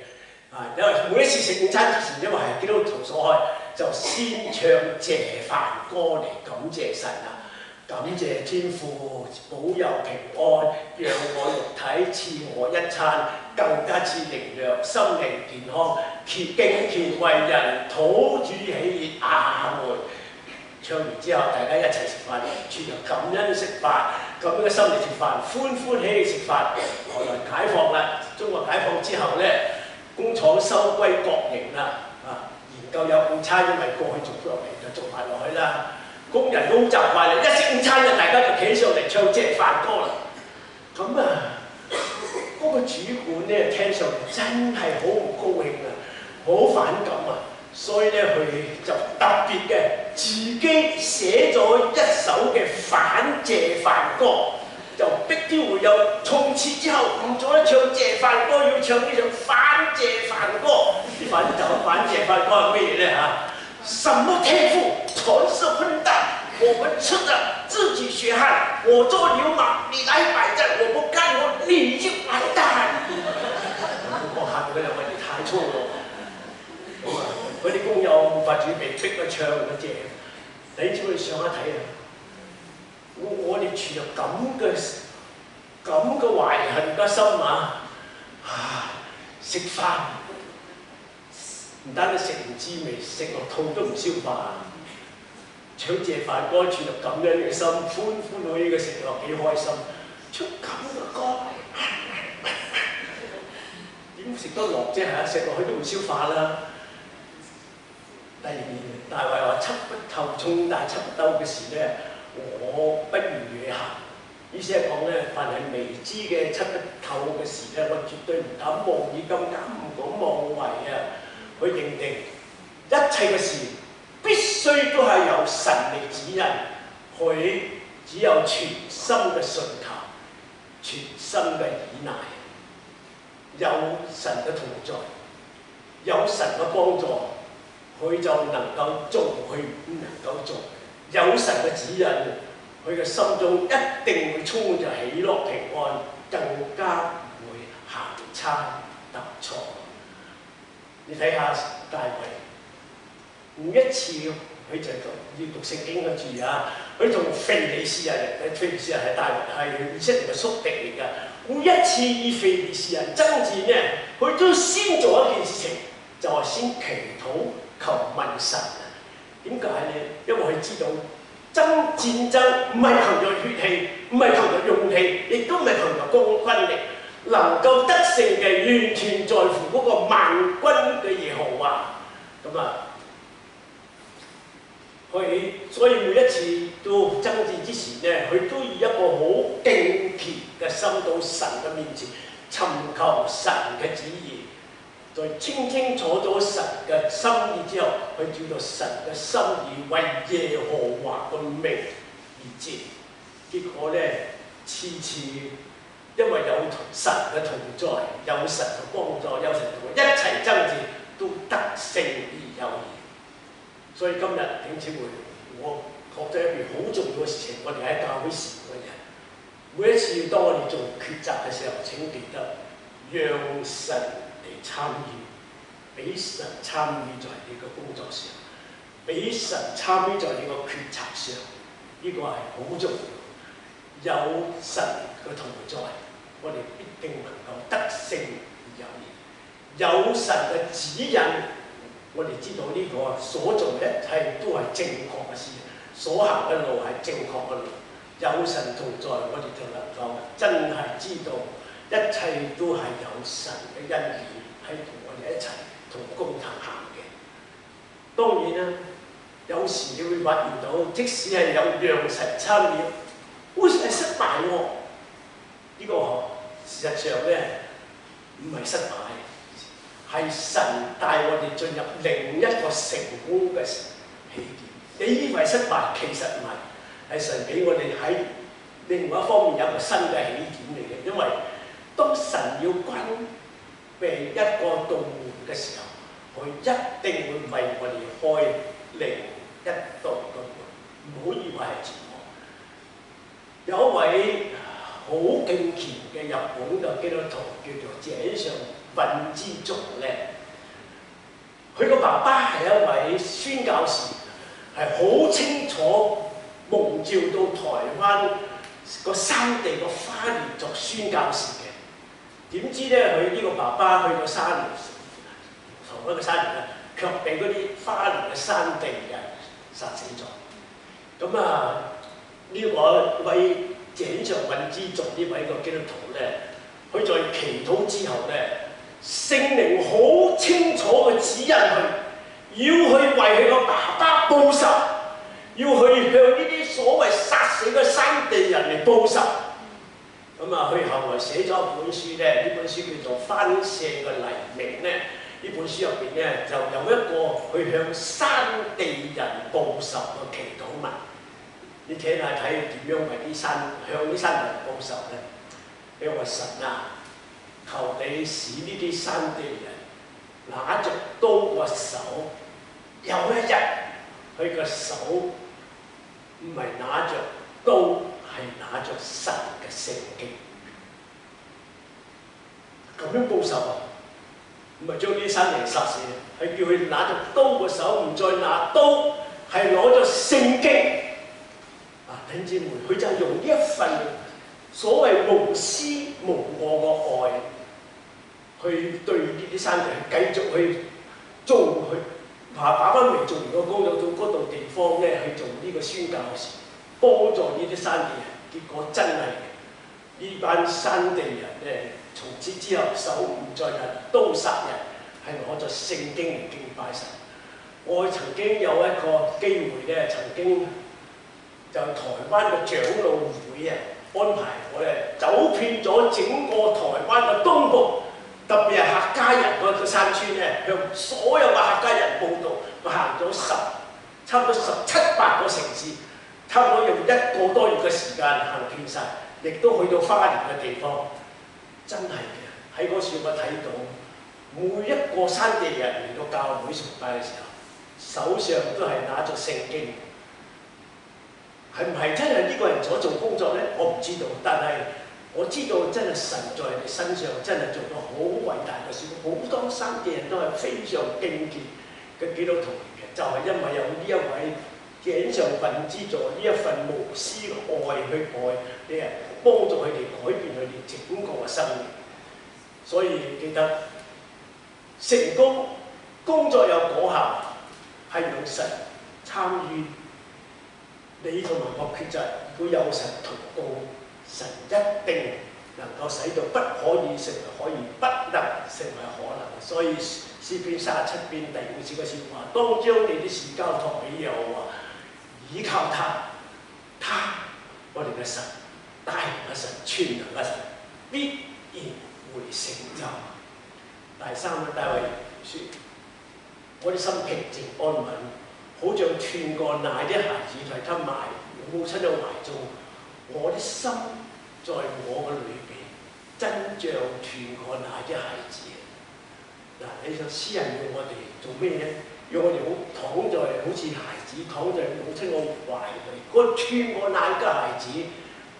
因為每一次食午餐之前，因為係基督徒所開，就先唱謝飯歌嚟感謝神啊！感謝天父保佑平安，讓我肉體賜我一餐，更加賜靈糧，心靈健康，敬虔為人，討主喜悅。阿門。唱完之後，大家一齊食飯，全人感恩食飯，咁樣嘅心嚟食飯，歡歡喜喜食飯。後來解放啦，中國解放之後咧，工廠收歸國營啦，研究有午餐，因為過去做落嚟就做埋落去啦。工人都好習慣啦，一食午餐就大家就企上嚟唱謝飯歌啦。咁啊，嗰個主管咧聽上嚟真係好唔高興啊，好反感啊！所以咧，佢就特別嘅自己寫咗一首嘅反謝飯歌，就逼啲會友從此之後唔再唱謝飯歌，要唱呢首反謝飯歌。啲反謝飯歌係咩嘢咧嚇？什麼天賦全是混蛋，我們吃的自己血汗，我做流氓，你來擺陣，我不幹我你就完蛋。我下邊嗰兩位你太粗魯。嗰啲工友冇法子被逼去唱嗰隻，你只可以上一睇啊！我哋存有咁嘅懷恨嘅心啊！食飯唔單止食唔滋味，食落肚都唔消化。搶謝飯歌存有咁樣嘅心，歡歡喜嘅食落幾開心，出咁嘅歌，點食得落啫嚇？食落去都唔消化啦。第二，大衛話測不透，重大測不透嘅事咧，我不如惹行。意思係講咧，凡係未知嘅測不透嘅事咧，我絕對唔敢妄以金，唔敢妄為啊！去認定一切嘅事必須都係由神嚟指引，佢只有全心嘅信靠、全心嘅倚賴，有神嘅同在，有神嘅幫助，佢就能夠做佢唔能夠做。有神嘅指引，佢嘅心中一定會充滿着喜樂平安，更加唔會行差踏錯。你睇下大衛，每一次佢就要讀聖經嘅字啊，佢同非利士人係大衛係以色列嘅宿敵嚟㗎。每一次與非利士人爭戰咧，佢都先做一件事情，就係先祈禱求問神。點解咧？因為佢知道戰爭唔係憑著血氣，唔係憑著勇氣，亦都唔係憑著軍力。能夠得勝嘅，完全在乎嗰個萬軍嘅耶和華。咁啊，所以每一次都爭戰之前咧，佢都以一個好敬虔嘅心到神嘅面前尋求神嘅旨意，在清清楚楚神嘅心意之後，佢照到神嘅心意為耶和華嘅名而戰。結果咧，次因為有神嘅同在，有神嘅幫助，有神同佢一齊爭戰，都得勝而有餘。所以今日弟兄姊妹，我覺得一件好重要嘅事情，我哋喺教會侍奉嘅人，每一次當我哋做抉擇嘅時候，請記得讓神嚟參與，俾神參與在你嘅工作上，俾神參與在你個決策上，呢個係好重要。有神嘅同在，我哋必定能夠得勝而有餘。有神嘅指引，我哋知道呢個所做嘅一切都係正確嘅事，所行嘅路係正確嘅路。有神同在，我哋就能夠真係知道一切都係有神嘅恩典喺同我哋一齊同工同行嘅。當然啦，有時你會發現到，即使係有讓神參與，好似係失敗喎。呢個事實上咧唔係失敗，係神帶我哋進入另一個成功嘅起點。你以為失敗，其實唔係，係神俾我哋喺另外一方面有一個新嘅起點嚟嘅。因為當神要關閉一個道門嘅時候，佢一定會為我哋開另一道嘅門。唔好以為係絕望。有一位好敬虔嘅日本嘅基督徒叫做井上運之助咧，佢個爸爸係一位宣教士，係好清楚蒙召到台灣個山地個花蓮作宣教士嘅。點知咧，佢呢個爸爸去到山蓮，同一個山蓮咧，卻被嗰啲花蓮嘅山地人殺死咗。咁啊，呢位井上運之助呢位個基督徒咧，佢在祈禱之後咧，聖靈好清楚嘅指引佢，要去為佢個爸爸報仇，要去向呢啲所謂殺死嘅山地人嚟報仇。咁啊，佢後來寫咗一本書咧，呢本書叫做《翻瀉嘅黎明》咧。呢本書入邊咧就有一個去向山地人報仇嘅祈禱文。你睇下睇點樣為向啲山人報仇咧？你話神啊，求你使呢啲山地人拿着刀個手，有一日佢個手唔係拿着刀，係拿着神嘅聖經。咁樣報仇啊？唔係將呢啲山人殺死，係叫佢拿着刀個手，唔再拿刀，係攞咗聖經。弟兄姊兄姊妹，佢就係用呢一份所謂無私無我嘅愛，去對呢啲山地繼續去做佢。爸爸未做完個工作到嗰度地方咧，去做呢個宣教嘅事，幫助呢啲山地人。結果真係呢班山地人咧，從此之後手唔再刃，刀殺人，係攞咗聖經嚟敬拜神。我曾經有一個機會咧，曾經就台灣嘅長老會啊，安排我哋走遍咗整個台灣嘅東部。特別係客家人嗰個山村咧，向所有嘅客家人報道，我行咗差唔多17、18個城市，差唔多用1個多月嘅時間行遍晒，亦都去到花蓮嘅地方，真係嘅。喺嗰處我睇到每一個山地人嚟到教會崇拜嘅時候，手上都係拿著聖經。係唔係真係呢個人所做工作咧？我唔知道，但係我知道真係神在你身上真係做到好偉大嘅事，好多山地人都係非常敬虔嘅基督徒嚟嘅，就係因為有呢一位井上品之助呢一份無私嘅愛去愛啲人，幫助佢哋改變佢哋整個嘅生命。所以記得成功工作有果效，係用神參與你同埋我抉擇，如果有神同工。神一定能夠使到不可以成為可以，不能成為可能。所以詩篇37篇第5節嘅説話，當將你啲事交託俾耶和華，倚靠他我哋嘅神，大能嘅神，全能嘅神，必然會成就。第三個大衛説：我啲心平靜安穩，好像斷過奶的孩子在他母親嘅懷中。我的心在我嘅裏邊，真像斷過奶的孩子。嗱，你想詩人要我哋做咩咧？要我哋躺在好似孩子躺在母親嘅懷裏，嗰斷過奶嘅孩子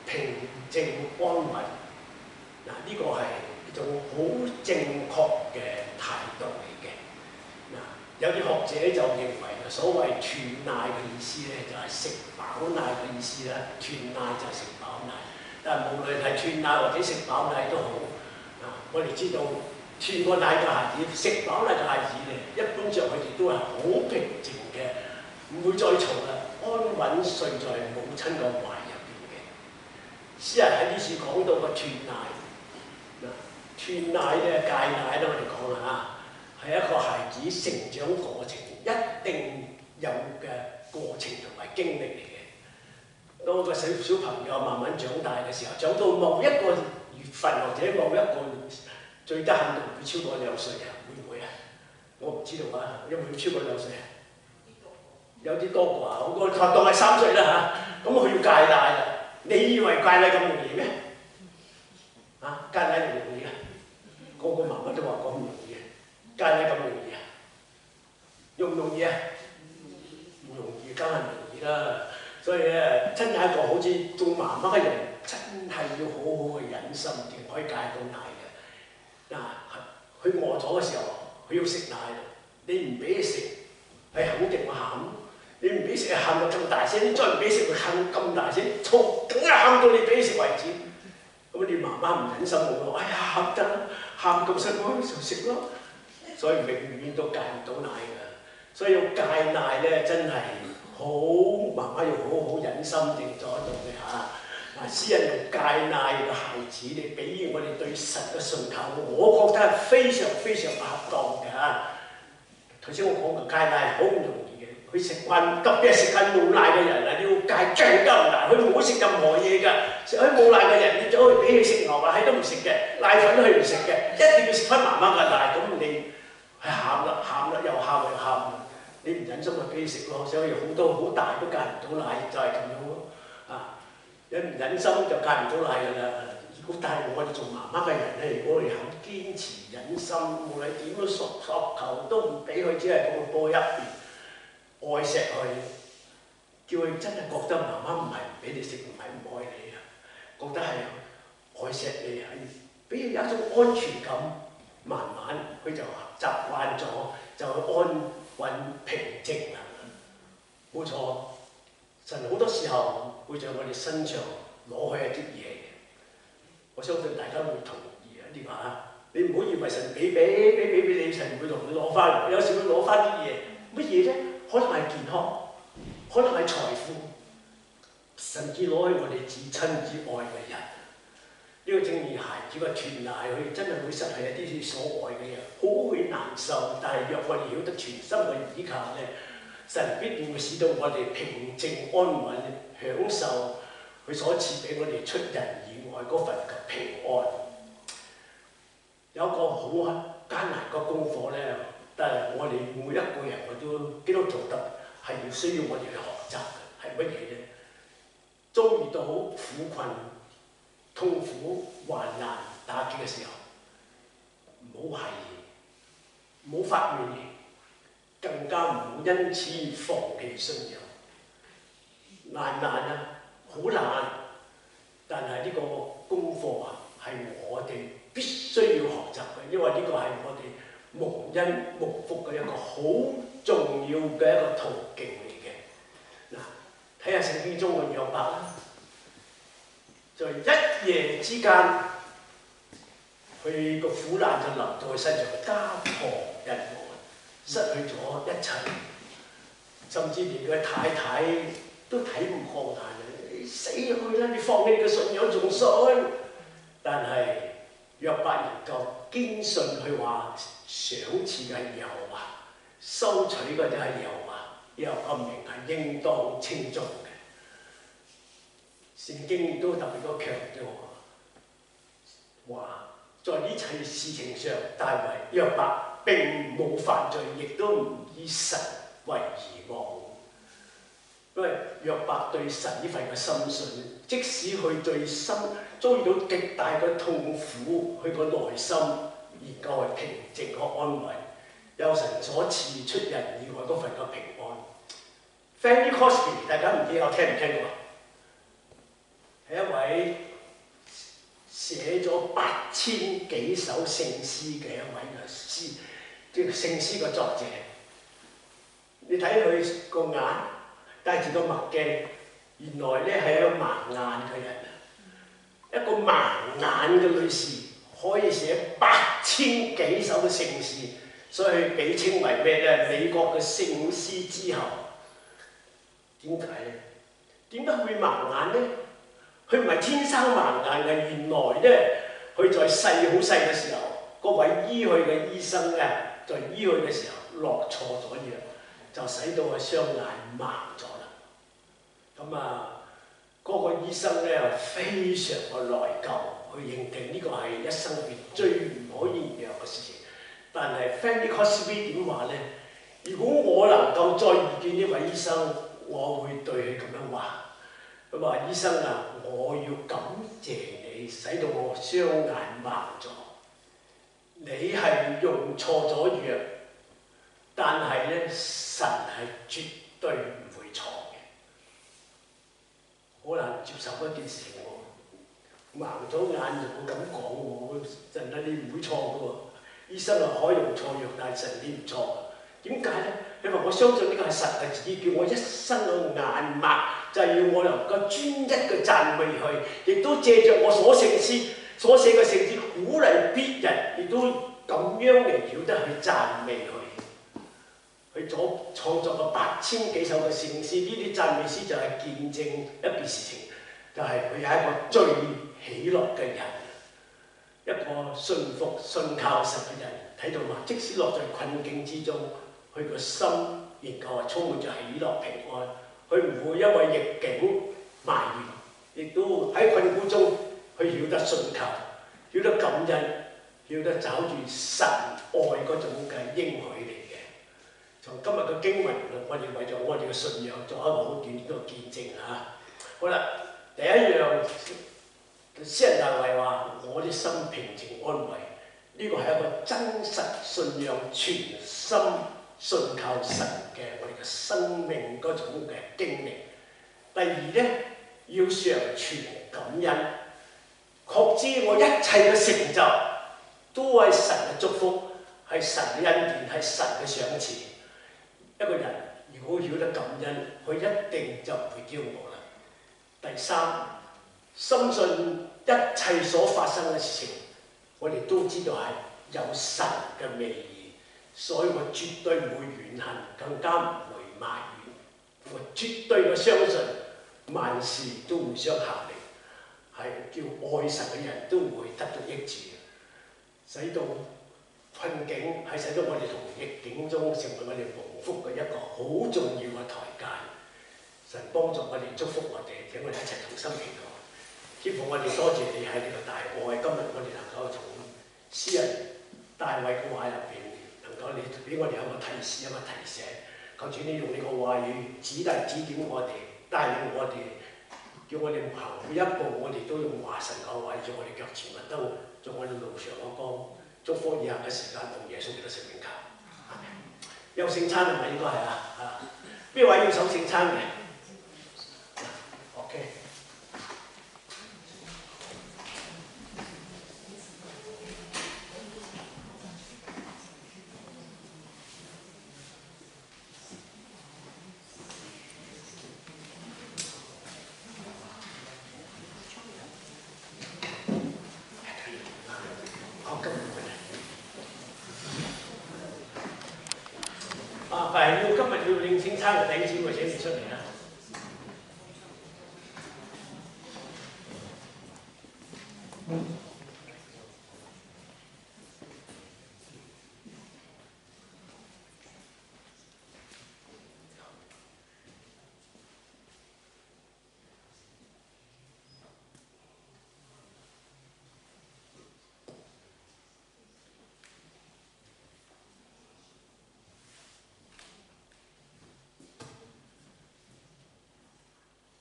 平靜安穩。嗱，呢個係一種好正確嘅態度嚟嘅。嗱，有啲學者就認為所謂斷奶嘅意思咧，就係食飽奶嘅意思啦。斷奶就係食飽奶，但係無論係斷奶或者食飽奶都好，我哋知道斷過奶嘅孩子、食飽奶嘅孩子咧，一般上佢哋都係好平靜嘅，唔會再嘈啦，安穩睡在母親嘅懷入邊嘅。詩人喺呢處講到個斷奶，斷奶咧、戒奶咧，我哋講啦嚇，係一個孩子成長過程一定有嘅過程同埋經歷嚟嘅。當個小朋友慢慢長大嘅時候，長到某一個月份或者某一個最低限度唔會超過2歲啊？會唔會啊？我唔知道啊，有冇超過2歲啊？有啲多過啊，我當係3歲啦嚇。咁佢要戒奶啦。你以為戒奶咁容易咩？啊，戒奶容易啊？個個媽媽都話講唔容易啊。戒奶咁容易啊？容唔容易啊？唔容易，梗係唔容易啦。所以咧，真係一個好似做媽媽嘅人，真係要好好嘅忍心，先可以戒到奶嘅。嗱，佢餓咗嘅時候，佢要食奶，你唔俾佢食，係肯定會喊。你唔俾食，喊到咁大聲；你再唔俾食，佢喊咁大聲，嘈，梗係喊到你俾佢食為止。咁你媽媽唔忍心冇話，哎呀，喊得啦，喊咁辛苦就食咯。所以永遠都戒唔到奶㗎。所以要戒奶咧，真係好媽媽要好好忍心定咗做嘅嚇。嗱，詩人用戒奶嘅孩子嚟比喻我哋對神嘅信靠，我覺得係非常非常恰當嘅嚇。頭先我講嘅戒奶好唔容易嘅，佢食慣特別係食緊冇奶嘅人啊，你要戒更加唔難。佢唔好食任何嘢㗎，食開冇奶嘅人，你走去俾佢食牛奶都唔食嘅，奶粉都佢唔食嘅，一定要食翻媽媽嘅奶。咁你係喊啦，又喊，你唔忍心咪俾佢食咯。所以好多好大都戒唔到奶，就係咁樣咯。啊，你唔忍心就戒唔到奶㗎啦。如果但係我哋做媽媽嘅人咧，如果我哋肯堅持忍心，無論點樣索求都唔俾佢，只係咁播一邊，愛錫佢，叫佢真係覺得媽媽唔係唔俾你食，唔係唔愛你啊，覺得係愛錫你，係俾佢有一種安全感。慢慢佢就習慣咗，就安穩平靜啦。冇錯，神好多時候會在我哋身上攞去一啲嘢嘅，我相信大家會同意啊！呢個啊，你唔好以為神俾你，神會同你攞翻，有時會攞翻啲嘢，乜嘢啫？可能係健康，可能係財富，甚至攞去我哋至親至愛嘅人。呢個正如孩子嘅斷奶，佢真係會失去一啲所愛嘅嘢，好會難受。但係若我哋曉得全心嘅依靠咧，神必定會使到我哋平靜安穩，享受佢所賜俾我哋出人意外嗰份嘅平安。有一個好艱難嘅功課咧，但係我哋每一個人我都基督徒得係要需要我哋去學習嘅，係乜嘢咧？遭遇到苦困、痛苦、患難、打擊嘅時候，唔好懷疑，唔好發怨言，更加唔好因此放棄信仰。難啊，好難，但係呢個功課啊，係我哋必須要學習嘅，因為呢個係我哋蒙恩蒙福嘅一個好重要嘅一個途徑嚟嘅。嗱，睇下聖經中嘅約伯啦。在一夜之間，佢個苦難就臨到佢身上，家破人亡，失去咗一切，甚至連佢太太都睇唔過眼，你死去啦！你放棄你嘅信仰仲信？但係約伯能夠堅信佢話賞賜嘅係耶和華，收取嘅就係耶和華，耶和華名係應當稱頌嘅。聖經亦都特別多強調話，在呢切事情上，大衛約伯並冇犯罪，亦都唔以神為義望。因為約伯對神呢份嘅深信，即使佢最深遭遇到極大嘅痛苦，佢個內心仍舊係平靜和安穩，有神所賜出人意外嗰份嘅平安。Fanny Crosby， 大家唔知我聽唔聽過？係一位寫咗8000幾首聖詩嘅一位嘅詩，即係聖詩嘅作者。你睇佢個眼戴住個墨鏡，原來咧係一個盲眼嘅人。一個盲眼嘅女士可以寫8000幾首嘅聖詩，所以被稱為咩咧？美國嘅聖詩之后。點解咧？點解會盲眼咧？佢唔係天生盲眼嘅，原來咧佢在細好細嘅時候，嗰位醫佢嘅醫生咧，在醫佢嘅時候落錯咗藥，就使到佢雙眼盲咗啦。咁嗰個醫生咧非常嘅內疚，佢認定呢個係一生入邊最唔可以讓嘅事情。但係 Fanny Crosby 點話咧？如果我能夠再遇見呢位醫生，我會對佢咁樣話。佢話：醫生啊，我要感謝你，使到我雙眼盲咗。你係用錯咗藥，但係咧神係絕對唔會錯嘅。好難接受嗰件事喎，盲咗眼就會咁講喎，神啊你唔會錯嘅喎。醫生啊可以用錯藥，但係神你唔錯。點解咧？你話我相信呢個係神嘅旨意，叫我一生嘅眼盲，就係要我能夠專一嘅讚美佢，亦都借着我所寫嘅聖詩鼓勵別人，亦都咁樣嚟曉得去讚美佢。佢所創作嘅8000幾首嘅聖詩，呢啲讚美詩就係見證一件事情，就係佢係一個最喜樂嘅人，一個信服信靠神嘅人。睇到嘛，即使落在困境之中，佢個心仍舊係充滿咗喜樂平安。佢唔會因為逆境埋怨，亦都喺困苦中佢曉得信靠，曉得感恩，曉得找住神愛嗰種嘅應許嚟嘅。從今日嘅經文，我哋為咗我哋嘅信仰做一個好短嘅見證嚇。好啦，第一樣，詩人大衛話：我啲心平靜安慰。呢個係一個真實信仰、全心信靠神嘅我哋嘅生命嗰種嘅經歷。第二咧，要常存感恩，確知我一切嘅成就都係神嘅祝福，係神嘅恩典，係神嘅賞賜。一個人如果曉得感恩，佢一定就唔會驕傲啦。第三，深信一切所發生嘅事情，我哋都知道係有神嘅美意，所以我絕對唔會怨恨，更加唔會埋怨。我絕對嘅相信萬事都互相效力，係叫愛神嘅人都會得到益處，使到困境係使到我哋從逆境中成為我哋蒙福嘅一個好重要嘅台階。神幫助我哋，祝福我哋，請我哋一齊同心祈禱。天父，我哋多謝你喺呢個大愛，今日我哋能夠從詩人大衛嘅話入邊，能夠你俾我哋有個提示，一個提醒。求主你用你個話語指點我哋，帶領我哋，叫我哋行每一步，我哋都用話神嘅話做我哋腳前嘅燈，做我哋路上嘅光。祝福以後嘅時間，同耶穌基督聖名求。有聖餐係咪應該係啊？邊位要守聖餐嘅？OK。係要今日要領聖餐嘅弟兄姊妹請你出嚟啦。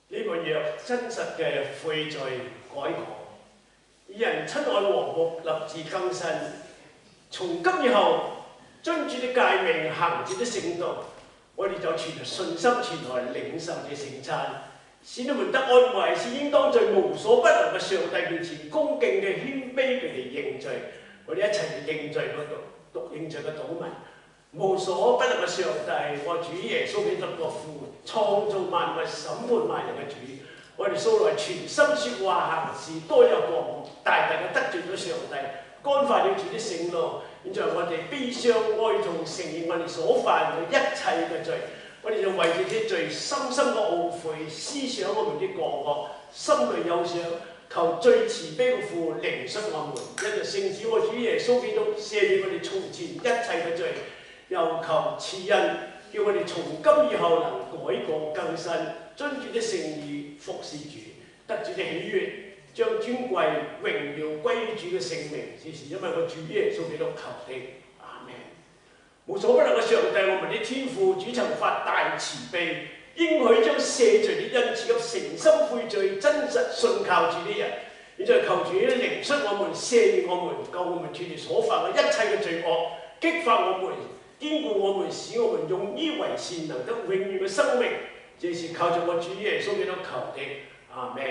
呢個約真實嘅悔罪改過，以人親愛和睦立志更新，從今以後遵主的誡命行主的聖道，我哋就存着信心前來領受這聖餐，使你們得安慰，是應當在無所不能嘅上帝面前恭敬嘅謙卑嘅嚟認罪。我哋一齊嚟認罪讀認罪嘅禱文。無所不能嘅上帝，我主耶穌基督個父，創造萬物、審判萬人嘅主，我哋素來全心説話行事多有過誤，大大嘅得罪咗上帝，干犯了主的聖路。現在我哋悲傷哀痛，承認我哋所犯嘅一切嘅罪，我哋就為這啲罪深深嘅懊悔，思想我們的過惡，心裏憂傷。求最慈悲嘅父憐恤我們，因着聖子我主耶穌基督赦免我哋從前一切嘅罪。又求賜恩，叫我哋從今以後能改過更新，遵主的聖意服侍主，得主的喜悅，將尊貴榮耀歸於主嘅聖名。只是因為我主耶穌基督求的，阿們。無所不能嘅上帝，我們的天父，主曾發大慈悲，應許將赦罪的恩賜給誠心悔罪、真實信靠主的人。現在求主憐恤我們，赦免我們，救我們脫離所犯嘅一切嘅罪惡，激發我們。堅固我們，使我們用於為善，能得永遠嘅生命。這是靠着我主耶穌基督求的，阿們。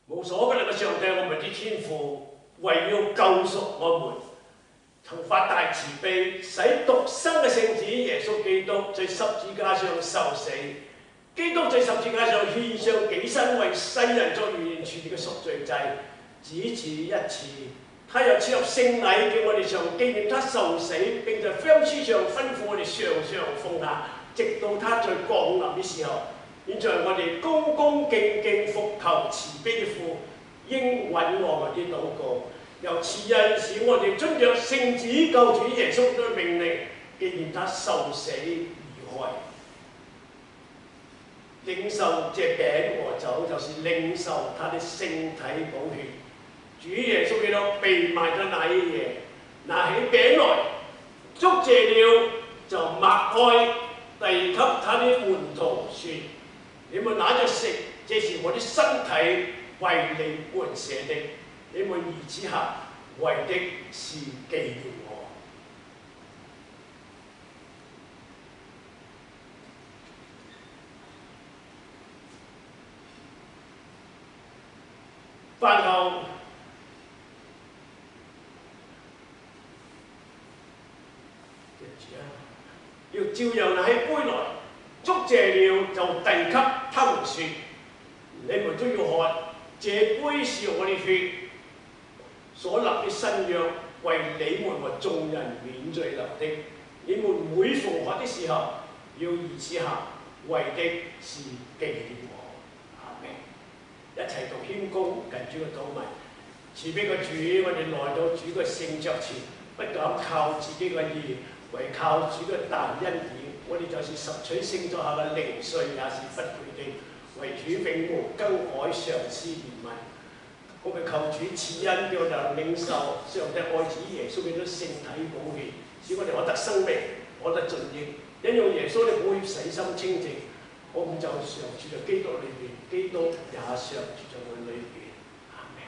無所不能嘅上帝，我們的天父，為要救贖我們，曾發大慈悲，使獨生嘅聖子耶穌基督在十字架上受死。基督在十字架上獻上己身，為世人作完全嘅贖罪祭。只此一次，他又設立聖禮，叫我哋常紀念他受死，並在福音書上吩咐我哋常常奉行，直到他在降臨的時候。現在我哋恭恭敬敬伏求慈悲的父，應允我們的禱告，又賜恩使我哋遵著聖子救主耶穌的命令，紀念他受死而害。領受這餅和酒，就是領受他的聖體寶血。主耶穌基督被賣咗那一夜，拿起餅來，祝謝了，就擘開，遞給他的門徒說：你們拿着食，這是我的身體，為你們捨的。你們如此行，為的是紀念我。飯後，要照樣拿起杯來，祝謝了就遞給他們說：你們都要喝，這杯是我的血所立的新約，為你們和眾人免罪流的。你們每逢喝的時候，要如此行，為的是紀念我。阿們。一齊讀謙恭近主嘅禱文。慈悲嘅主，我哋來到主嘅聖桌前，不敢靠自己嘅義，唯靠主嘅大恩典。我哋就是拾取聖桌下嘅零碎，也是不配的。為主永無更改，常施憐憫。我哋求主賜恩，叫我哋領受上帝愛子耶穌基督聖體寶血，使我哋可得生命，可得盡益。因用耶穌嘅寶血洗心清淨，我咁就常住在基督裏邊，基督也常住在我裏邊。阿們。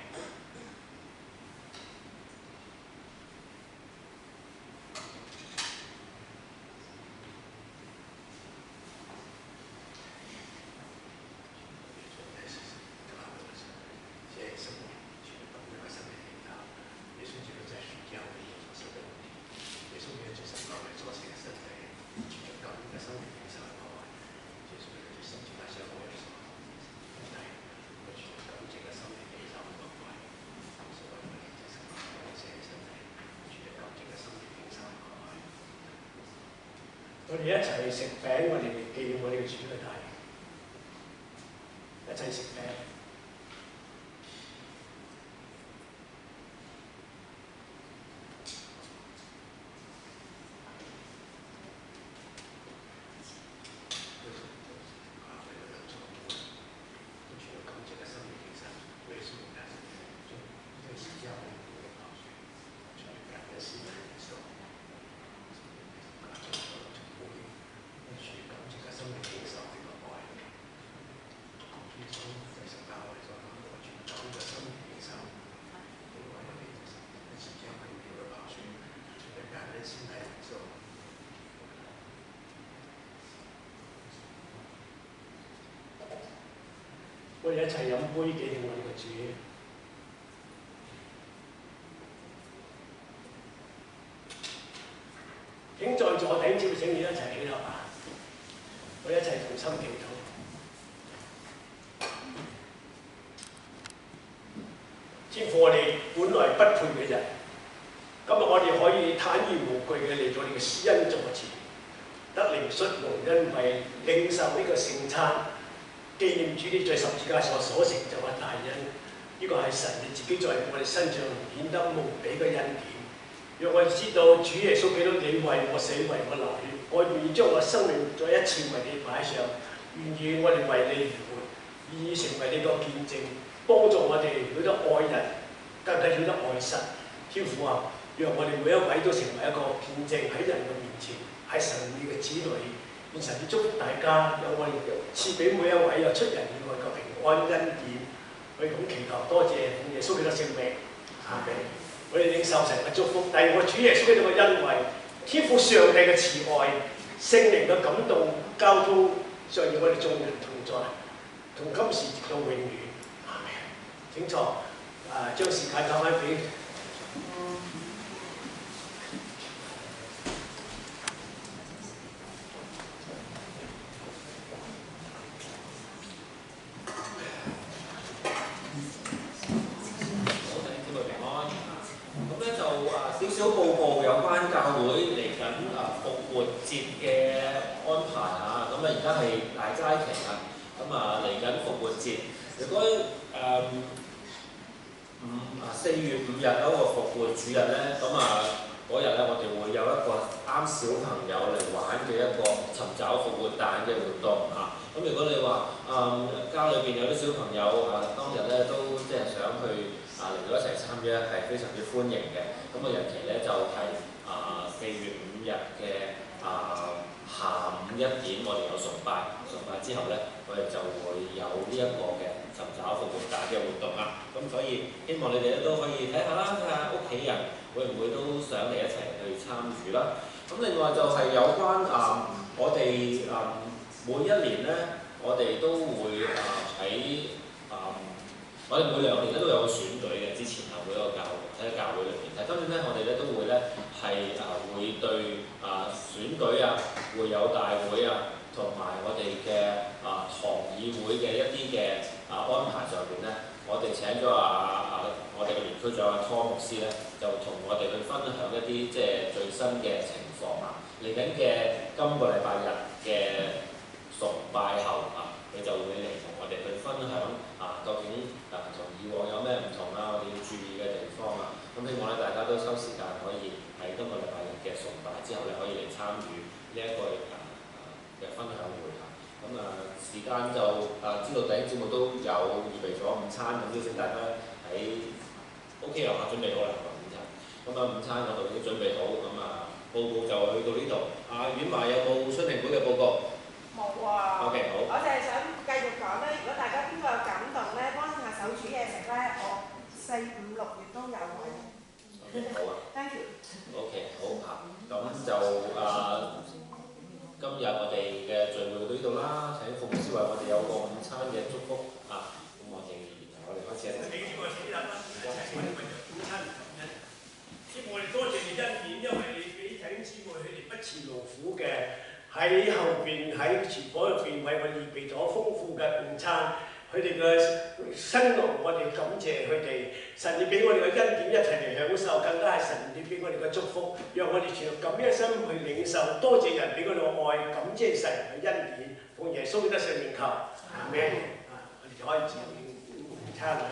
我哋一齊食餅，我哋紀念我哋嘅主嘅大，一齊食餅。我哋一齊飲杯紀念我哋嘅主。請在座頂尖請你一齊起立啊！我哋一齊同心祈禱。天父，我哋本來不配嘅人，今日我哋可以坦然無懼嘅嚟到你嘅施恩座前，得靈恤蒙恩惠，領受呢個聖餐。紀念主你在十字架上所成就嘅大恩，呢個係神你自己在我哋身上顯得無比嘅恩典。讓我哋知道主耶穌基督你為我死，為我流血，我願意將我生命再一次為你擺上，願意我哋為你而活，願意成為你個見證，幫助我哋曉得愛人，更加曉得愛神。天父啊，讓我哋每一位都成為一個見證喺人嘅面前，係神你嘅子女。願神祝福大家，有我哋賜俾每一位有出人意外嘅平安恩典。我哋咁祈求，多謝耶穌基督聖名，阿們。我哋領受神嘅祝福，但係我主耶穌基督嘅恩惠，天父上帝嘅慈愛，聖靈嘅感動交通，常與我哋眾人同在，從今時直到永遠，阿們。請坐，將時間交翻俾。少報告有關教會嚟緊復活節嘅安排嚇，咁而家係大齋期啦，咁嚟緊復活節，如果4月5日嗰個復活主日咧，咁嗰日咧我哋會有一個啱小朋友嚟玩嘅一個尋找復活蛋嘅活動嚇。咁如果你話家裏邊有啲小朋友當日咧都即係想去嚟到一齊參與，係非常之歡迎嘅。咁個日期咧就係4月5日嘅下午1點，我哋有崇拜，崇拜之後咧，我哋就會有呢一個嘅尋找復活蛋嘅活動啦。咁所以希望你哋咧都可以睇下啦，睇下屋企人會唔會都想嚟一齊去參與啦。咁另外就係有關我哋每一年咧，我哋都會我哋每2年咧都有個選舉嘅，之前每一個教會喺教會裏邊。但係今年咧，我哋咧都會咧係會對選舉啊、會友大會啊，同埋我哋嘅堂議會嘅一啲嘅安排上邊咧，我哋請咗我哋嘅聯區長湯牧師咧，就同我哋去分享一啲即係最新嘅情況啊。嚟緊嘅今個禮拜日嘅崇拜後佢就會嚟同我哋去分享究竟同以往有咩唔同我哋要注意嘅地方啊。咁希望咧大家都抽時間可以喺今個禮拜日嘅崇拜之後咧，可以嚟參與呢一個嘅分享會啊。咁時間就知道弟兄姊妹都有預備咗午餐，咁邀請大家喺 OK 啦，準備好啦午餐。咁午餐嗰度已經準備好，咁報告就去到呢度。婉華有冇宣評會嘅報告？冇喎。OK 好。我就係想繼續講咧，如果大家邊個有感動咧，幫下手煮嘢食咧，我4、5、6月都有位。好啊。Thank you。OK 好咁就今日我哋嘅聚會到呢度啦。請馮師為我哋有個午餐嘅祝福咁我哋開始啦。我哋多謝你恩典，因為你俾弟兄姊妹佢哋不辭勞苦嘅喺後邊喺廚房入邊為我哋預備咗豐富嘅午餐，佢哋嘅辛勞我哋感謝佢哋。神你俾我哋嘅恩典一齊嚟享受，更加係神你俾我哋嘅祝福，讓我哋全用感恩心去領受。多謝人俾我哋嘅愛，感謝神嘅恩典，奉耶穌基督聖名求，阿們。我哋就開始午餐啦。